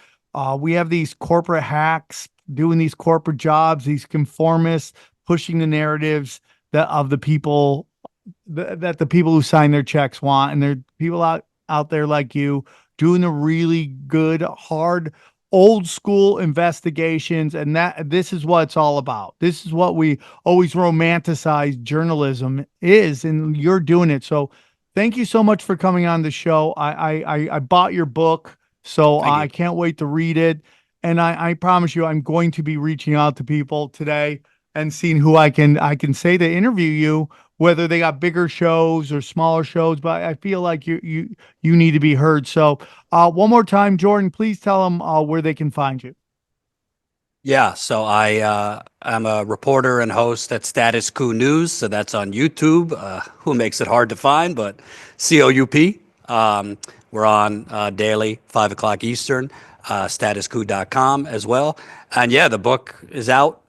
We have these corporate hacks doing these corporate jobs, these conformists pushing the narratives of the people that the people who sign their checks want, and there are people out there like you doing the really good, hard, old school investigations, and this is what it's all about. This is what we always romanticize journalism is, and you're doing it. So thank you so much for coming on the show. I bought your book, so I can't wait to read it. And I promise you, I'm going to be reaching out to people today and seeing who I can say to interview you, whether they got bigger shows or smaller shows. But I feel like you need to be heard. So one more time, Jordan, please tell them where they can find you. Yeah, so I'm a reporter and host at Status Coup News, so that's on YouTube. Who makes it hard to find, but COUP. We're on daily, 5 o'clock Eastern. Statuscoup.com as well. And yeah, the book is out.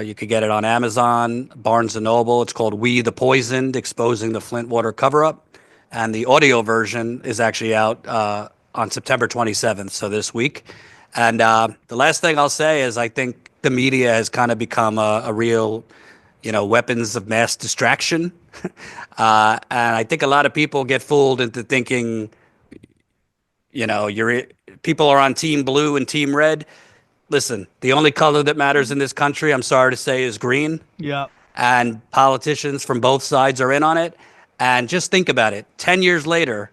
You could get it on Amazon, Barnes & Noble. It's called We the Poisoned, Exposing the Flint Water Cover-Up. And the audio version is actually out on September 27th, so this week. And the last thing I'll say is I think the media has kind of become a real, weapons of mass distraction. And I think a lot of people get fooled into thinking, people are on team blue and team red. Listen, the only color that matters in this country, I'm sorry to say, is green. Yeah. And politicians from both sides are in on it. And just think about it. 10 years later,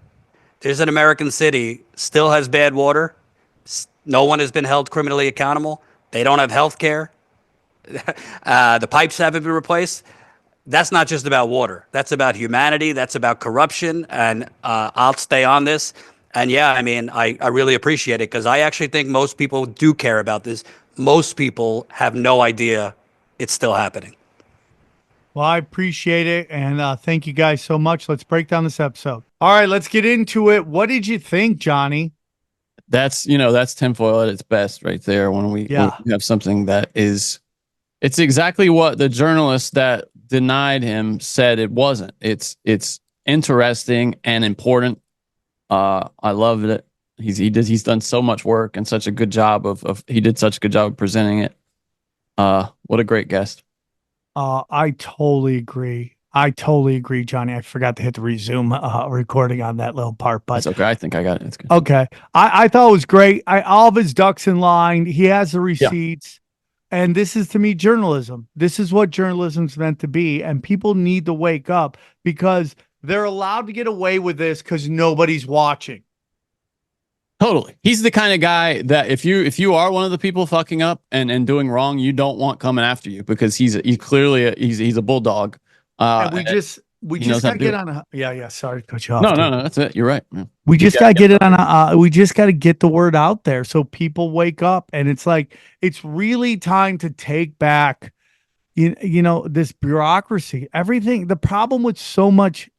there's an American city, still has bad water. No one has been held criminally accountable. They don't have health care. The pipes haven't been replaced. That's not just about water. That's about humanity. That's about corruption. And I'll stay on this. And yeah, I mean, I really appreciate it because I actually think most people do care about this. Most people have no idea it's still happening. Well, I appreciate it. And thank you guys so much. Let's break down this episode. All right, let's get into it. What did you think, Johnny? That's tinfoil at its best right there. When we have something that is, it's exactly what the journalist that denied him said it wasn't. It's interesting and important. I loved it. He's done so much work and such a good job he did such a good job of presenting it. What a great guest. I totally agree. Johnny. I forgot to hit the resume recording on that little part, but it's okay. I think I got it. It's good. Okay. I thought it was great. All of his ducks in line. He has the receipts. Yeah. And this is, to me, journalism. This is what journalism's meant to be. And people need to wake up because they're allowed to get away with this because nobody's watching. Totally. He's the kind of guy that if you are one of the people fucking up and doing wrong, you don't want coming after you because he's clearly a bulldog. And we just got to get on sorry to cut you off. No, that's it. You're right. Man. We just got to get it on we just got to get the word out there so people wake up. And it's like, it's really time to take back, this bureaucracy, everything. The problem with so much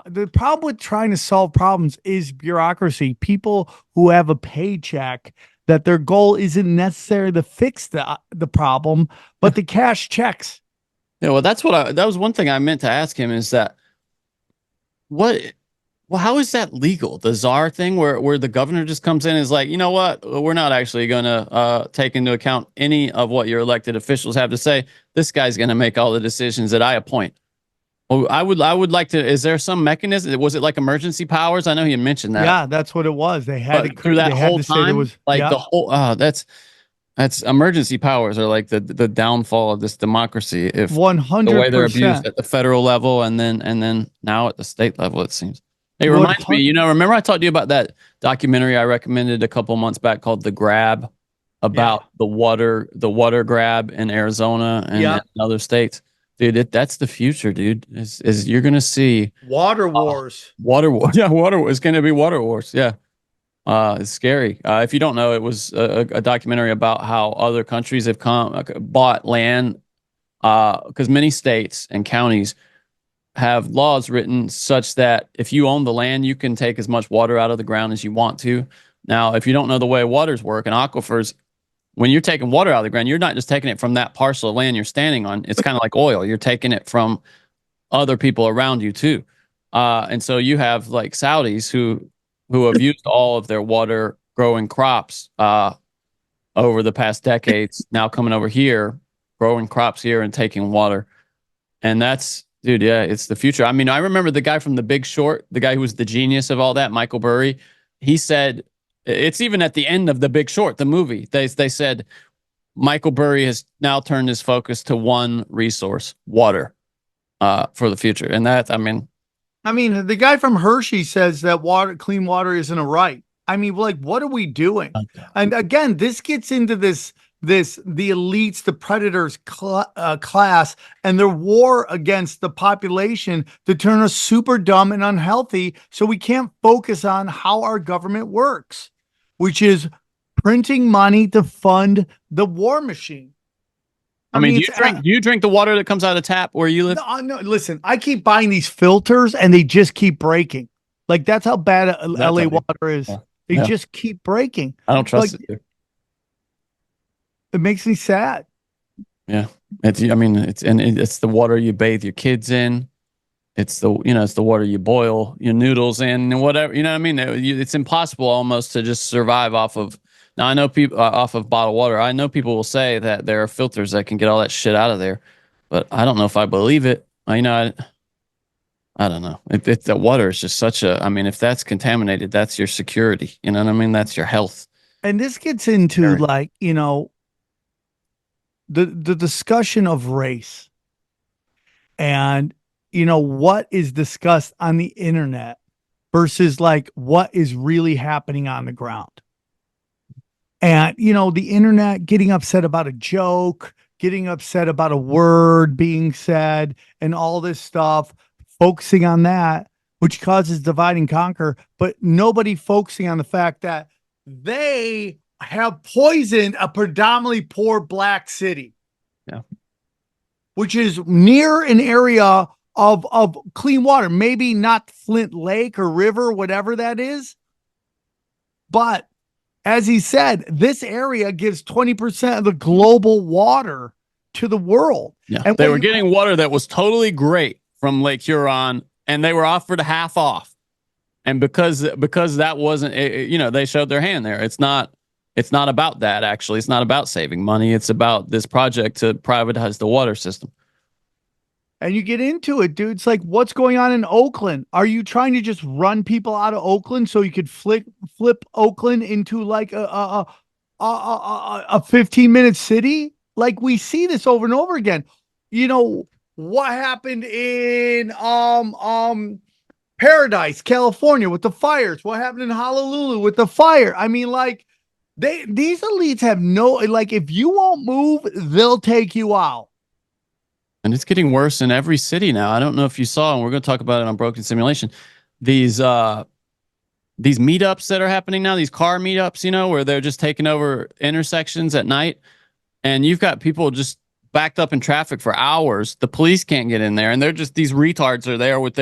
the problem with trying to solve problems is bureaucracy. People who have a paycheck that their goal isn't necessarily to fix the problem, but to cash checks. Yeah, well, that was one thing I meant to ask him is that how is that legal? The czar thing where the governor just comes in and is like, you know what? We're not actually going to take into account any of what your elected officials have to say. This guy's going to make all the decisions that I appoint. Well, I would like to. Is there some mechanism? Was it like emergency powers? I know he mentioned that. Yeah, that's what it was. They had But to through that they had whole to say there time, was like the whole. That's emergency powers are like the downfall of this democracy. If the way they're abused 100%. at the federal level and then now at the state level, it seems. It One reminds me, remember I talked to you about that documentary I recommended a couple months back called The Grab, about the water grab in Arizona and Yeah. in other states. Dude, that's the future, dude. Is you're gonna see Water wars. water war. Yeah, water war. It's gonna be water wars. Yeah. It's scary. If you don't know, it was a documentary about how other countries have bought land, because many states and counties have laws written such that if you own the land, you can take as much water out of the ground as you want to. Now, if you don't know the way waters work and aquifers, when you're taking water out of the ground, you're not just taking it from that parcel of land you're standing on. It's kind of like oil. You're taking it from other people around you too. And so you have like Saudis who have used all of their water growing crops over the past decades, now coming over here, growing crops here and taking water. And that's, dude, yeah, it's the future. I mean, I remember the guy from The Big Short, the guy who was the genius of all that, Michael Burry. He said, it's even at the end of The Big Short, the movie, they said, Michael Burry has now turned his focus to one resource, water, for the future. And that, I mean, the guy from Hershey says that clean water isn't a right. I mean, like, what are we doing? And again, this gets into the elites, the predators class, and their war against the population to turn us super dumb and unhealthy, so we can't focus on how our government works, which is printing money to fund the war machine. I mean, do you drink the water that comes out of the tap where you live? No, listen, I keep buying these filters and they just keep breaking. Like, that's how bad LA water is. Yeah. They just keep breaking. I don't trust it. It makes me sad. Yeah. It's the water you bathe your kids in. It's the water you boil your noodles in and whatever, you know what I mean? It's impossible almost to just survive off of. Now, I know people off of bottled water. I know people will say that there are filters that can get all that shit out of there, but I don't know if I believe it. I don't know. The water is just such a. I mean, if that's contaminated, that's your security. You know what I mean? That's your health. And this gets into the discussion of race, and what is discussed on the internet versus like what is really happening on the ground. And, the internet getting upset about a joke, getting upset about a word being said, and all this stuff, focusing on that, which causes divide and conquer, but nobody focusing on the fact that they have poisoned a predominantly poor black city. Yeah. Which is near an area of clean water, maybe not Flint Lake or river, whatever that is. But as he said, this area gives 20% of the global water to the world. Yeah. And they were getting water that was totally great from Lake Huron, and they were offered half off. And because that wasn't, they showed their hand there. It's not about that, actually. It's not about saving money. It's about this project to privatize the water system. And you get into it, dude. It's like, what's going on in Oakland? Are you trying to just run people out of Oakland so you could flip Oakland into like a 15-minute city? Like, we see this over and over again. What happened in Paradise, California with the fires? What happened in Honolulu with the fire? I mean, like, these elites have if you won't move, they'll take you out. And it's getting worse in every city now. I don't know if you saw, and we're going to talk about it on Broken Simulation, these meetups that are happening now, these car meetups, where they're just taking over intersections at night. And you've got people just backed up in traffic for hours. The police can't get in there, and they're just, these retards are there with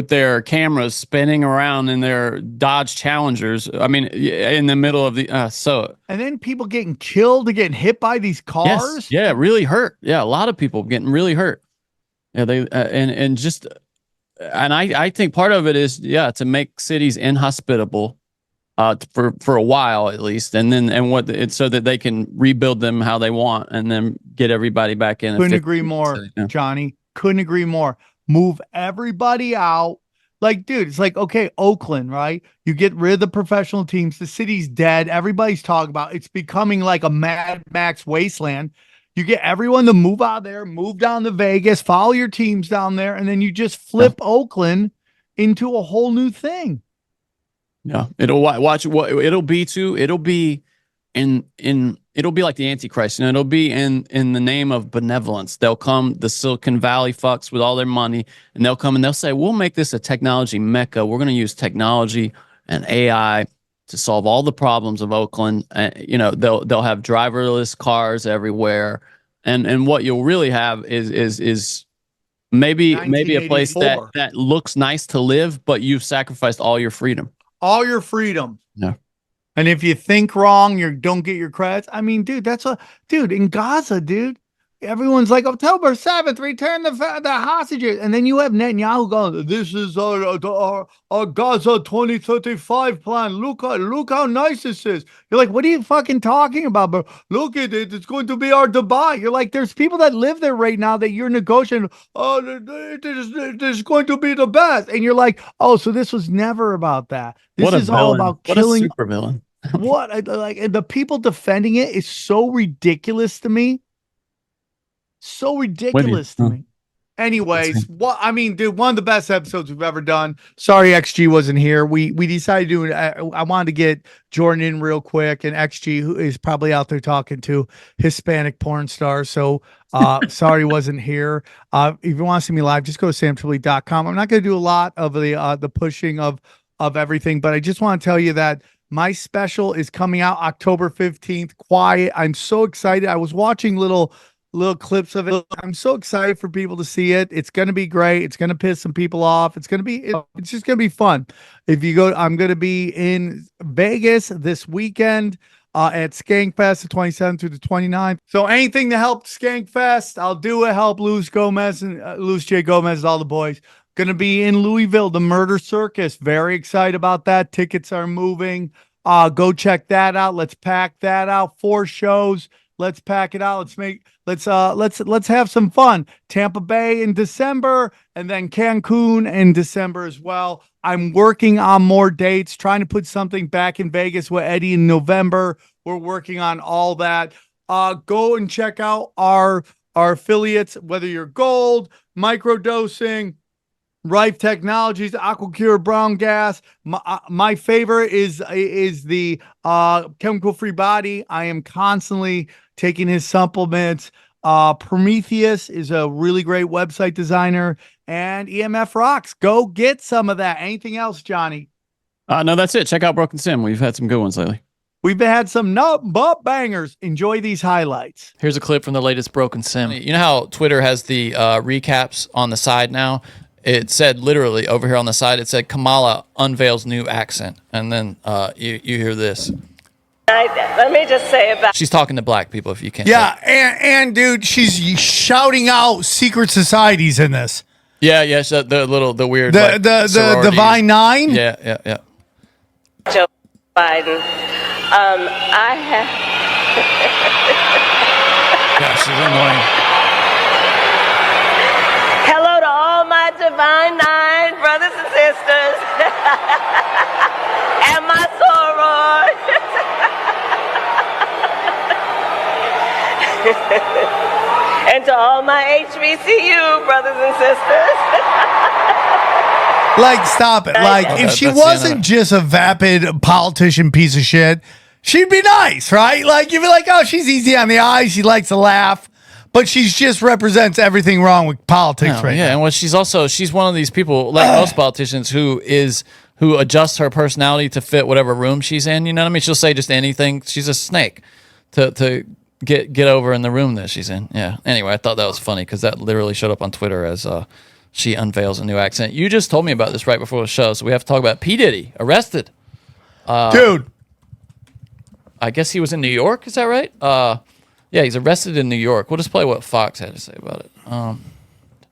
their cameras spinning around in their Dodge Challengers. I mean, in the middle of the and then people getting killed, getting hit by these cars. Yes, yeah, really hurt. Yeah, a lot of people getting really hurt. Yeah, they I think part of it is to make cities inhospitable. For a while at least, so that they can rebuild them how they want, and then get everybody back in. Couldn't agree more, Johnny. Couldn't agree more. move everybody out. Like, dude, it's like, okay, Oakland, right? You get rid of the professional teams. The city's dead. Everybody's talking about it's becoming like a Mad Max wasteland. You get everyone to move out there, move down to Vegas, follow your teams down there, and then you just flip Oakland into a whole new thing. Yeah, it'll watch what it'll be too. It'll be it'll be like the Antichrist. You know, it'll be in the name of benevolence. They'll come, the Silicon Valley fucks with all their money, and they'll come and they'll say, "We'll make this a technology mecca. We're going to use technology and AI to solve all the problems of Oakland." You know, they'll have driverless cars everywhere, and what you'll really have is maybe a place that looks nice to live, but you've sacrificed all your freedom. All your freedom. Yeah. And if you think wrong, you don't get your credits. I mean, dude, in Gaza, dude, everyone's like, October 7th, return the hostages. And then you have Netanyahu going, this is our Gaza 2035 plan. Look how nice this is. You're like, what are you fucking talking about, bro? Look at it. It's going to be our Dubai. You're like, there's people that live there right now that you're negotiating. Oh, this is going to be the best. And you're like, oh, so this was never about that. This is all about killing. What a super villain. What like the people defending it is so ridiculous to me. So ridiculous to me. Anyways, I mean, dude, one of the best episodes we've ever done. Sorry, XG wasn't here. We decided to do it. I wanted to get Jordan in real quick, and XG, who is probably out there talking to Hispanic porn stars. So sorry he wasn't here. If you want to see me live, just go to SamTripoli.com. I'm not going to do a lot of the pushing of everything, but I just want to tell you that my special is coming out October 15th. Quiet. I'm so excited. I was watching little clips of it. I'm so excited for people to see it. It's going to be great. It's going to piss some people off. It's just going to be fun. If you go, I'm going to be in Vegas this weekend at Skankfest, the 27th through the 29th. So anything to help Skankfest, I'll do it. Help Luis Gomez and Luis J. Gomez, all the boys. Going to be in Louisville, the Murder Circus. Very excited about that. Tickets are moving. Go check that out. Let's pack that out. 4 shows. Let's pack it out. Let's have some fun. Tampa Bay in December, and then Cancun in December as well. I'm working on more dates, trying to put something back in Vegas with Eddie in November. We're working on all that. Go and check out our affiliates, whether you're Gold, microdosing, Rife Technologies, Aquacure Brown Gas. My favorite is the Chemical Free Body. I am constantly taking his supplements. Prometheus is a really great website designer, and EMF Rocks. Go get some of that. Anything else, Johnny? No, that's it. Check out Broken Sim. We've had some good ones lately. We've had some nut butt bangers. Enjoy these highlights. Here's a clip from the latest Broken Sim. You know how Twitter has the recaps on the side now? It said literally over here on the side, it said Kamala unveils new accent. And then you hear this. Let me just say about... She's talking to black people, if you can't. Yeah, and dude, she's shouting out secret societies in this. Yeah, so the weird... The Divine Nine? Yeah. Joe Biden. I have... Yeah, she's annoying. Hello to all my Divine Nine brothers and sisters. And my sorors. And to all my HBCU brothers and sisters. Like, stop it. Like, if she wasn't just a vapid politician piece of shit, she'd be nice, right? Like, you'd be like, oh, she's easy on the eyes. She likes to laugh. But she just represents everything wrong with politics right now. Yeah, and what she's one of these people, like most politicians, who adjusts her personality to fit whatever room she's in. You know what I mean? She'll say just anything. She's a snake to get over in the room that she's in. Yeah. Anyway, I thought that was funny because that literally showed up on Twitter as she unveils a new accent. You just told me about this right before the show, so we have to talk about P. Diddy arrested. Dude. I guess he was in New York. Is that right? Yeah, he's arrested in New York. We'll just play what Fox had to say about it.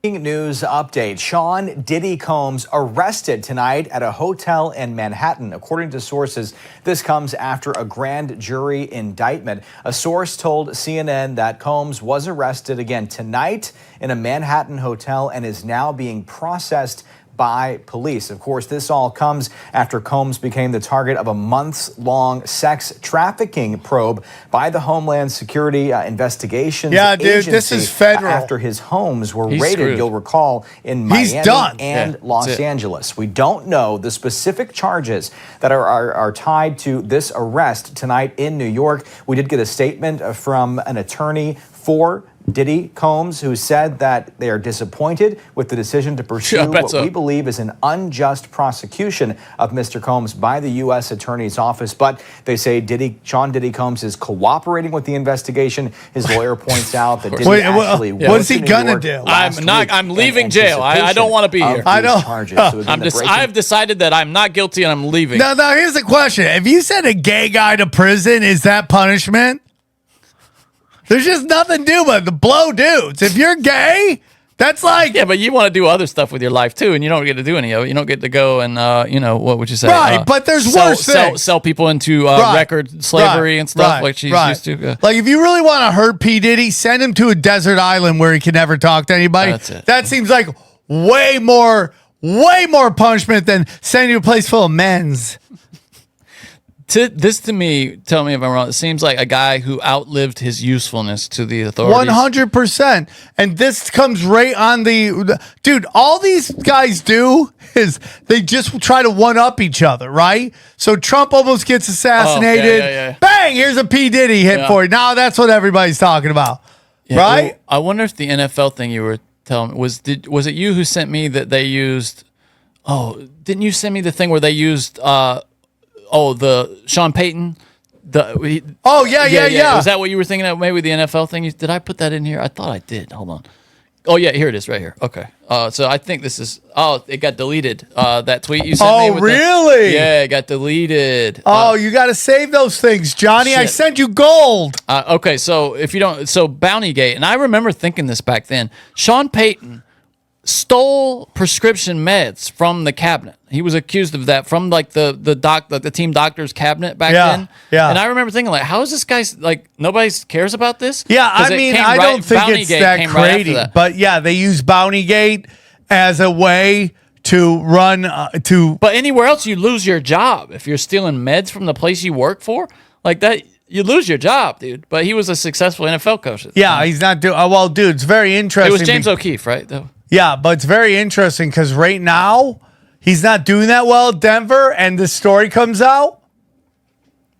News update. Sean Diddy Combs arrested tonight at a hotel in Manhattan. According to sources, this comes after a grand jury indictment. A source told CNN that Combs was arrested again tonight in a Manhattan hotel and is now being processed by police. Of course, this all comes after Combs became the target of a months-long sex trafficking probe by the Homeland Security Investigations Agency. This is federal. After his homes were raided, screwed. you'll recall, in Miami and Los Angeles. We don't know the specific charges that are tied to this arrest tonight in New York. We did get a statement from an attorney for Diddy Combs, who said that they are disappointed with the decision to pursue what we believe is an unjust prosecution of Mr. Combs by the U.S. Attorney's Office. But they say Sean Diddy Combs is cooperating with the investigation. His lawyer points out that Diddy actually what is he gonna do? I'm leaving jail. I don't want to be here. I don't. I've decided that I'm not guilty and I'm leaving. Now, here's the question: if you send a gay guy to prison, is that punishment? There's just nothing to do but to blow dudes. If you're gay, that's like... Yeah, but you want to do other stuff with your life, too, and you don't get to do any of it. You don't get to go and, what would you say? Right, but there's worse things. Sell people into record slavery and stuff like she's used to. Like, if you really want to hurt P. Diddy, send him to a desert island where he can never talk to anybody. That's it. That seems like way more punishment than sending you to a place full of men's. This to me, tell me if I'm wrong, it seems like a guy who outlived his usefulness to the authorities. 100%. And this comes right on the... Dude, all these guys do is they just try to one-up each other, right? So Trump almost gets assassinated. Bang! Here's a P. Diddy hit for you. Now that's what everybody's talking about, right? Well, I wonder if the NFL thing you were telling me, was it you who sent me that they used... Oh, didn't you send me the thing where they used... the Sean Payton. Yeah. Was that what you were thinking of? Maybe the NFL thing. Did I put that in here? I thought I did. Hold on. Oh yeah, here it is, right here. Okay. So I think this is. Oh, it got deleted. That tweet you sent me. Oh, really? Yeah, it got deleted. You got to save those things, Johnny. Shit. I sent you gold. Okay, so if you don't, Bountygate, and I remember thinking this back then. Sean Payton stole prescription meds from the cabinet. He was accused of that from like the team doctor's cabinet back then. Yeah. And I remember thinking like, how is this guy like nobody cares about this? Yeah, I mean, I don't think it's that crazy. But yeah, they use Bountygate as a way to run But anywhere else you lose your job if you're stealing meds from the place you work for. Like that you lose your job, dude. But he was a successful NFL coach. Yeah, he's not doing well, dude, it's very interesting. It was James O'Keefe, right? Though. Yeah, but it's very interesting because right now he's not doing that well at Denver, and this story comes out.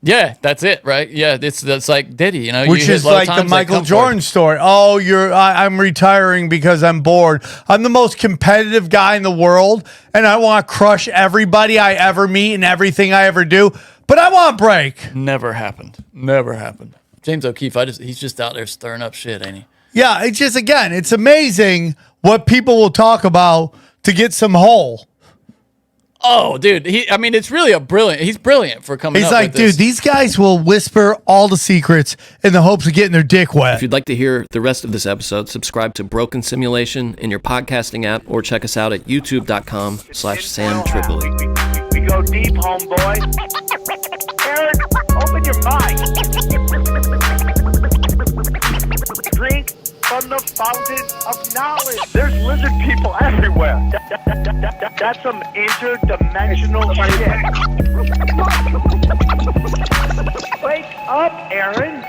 Yeah, that's it, right? Yeah, that's like Diddy, you know, which is like the Michael Jordan story. Oh, I'm retiring because I'm bored. I'm the most competitive guy in the world, and I want to crush everybody I ever meet and everything I ever do. But I want a break. Never happened. James O'Keefe, he's just out there stirring up shit, ain't he? Yeah, it's just it's amazing what people will talk about to get some hole. Oh, dude. It's really he's brilliant for coming up with this. He's like, dude, these guys will whisper all the secrets in the hopes of getting their dick wet. If you'd like to hear the rest of this episode, subscribe to Broken Simulation in your podcasting app or check us out at youtube.com/SamTripoli. We go deep, homeboy. Aaron, open your mind. Drink from the fountain of knowledge. There's lizard people everywhere. That's some interdimensional shit. Wake up, Aaron.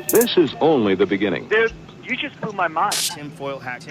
This is only the beginning. Dude, you just blew my mind. Tinfoil hat.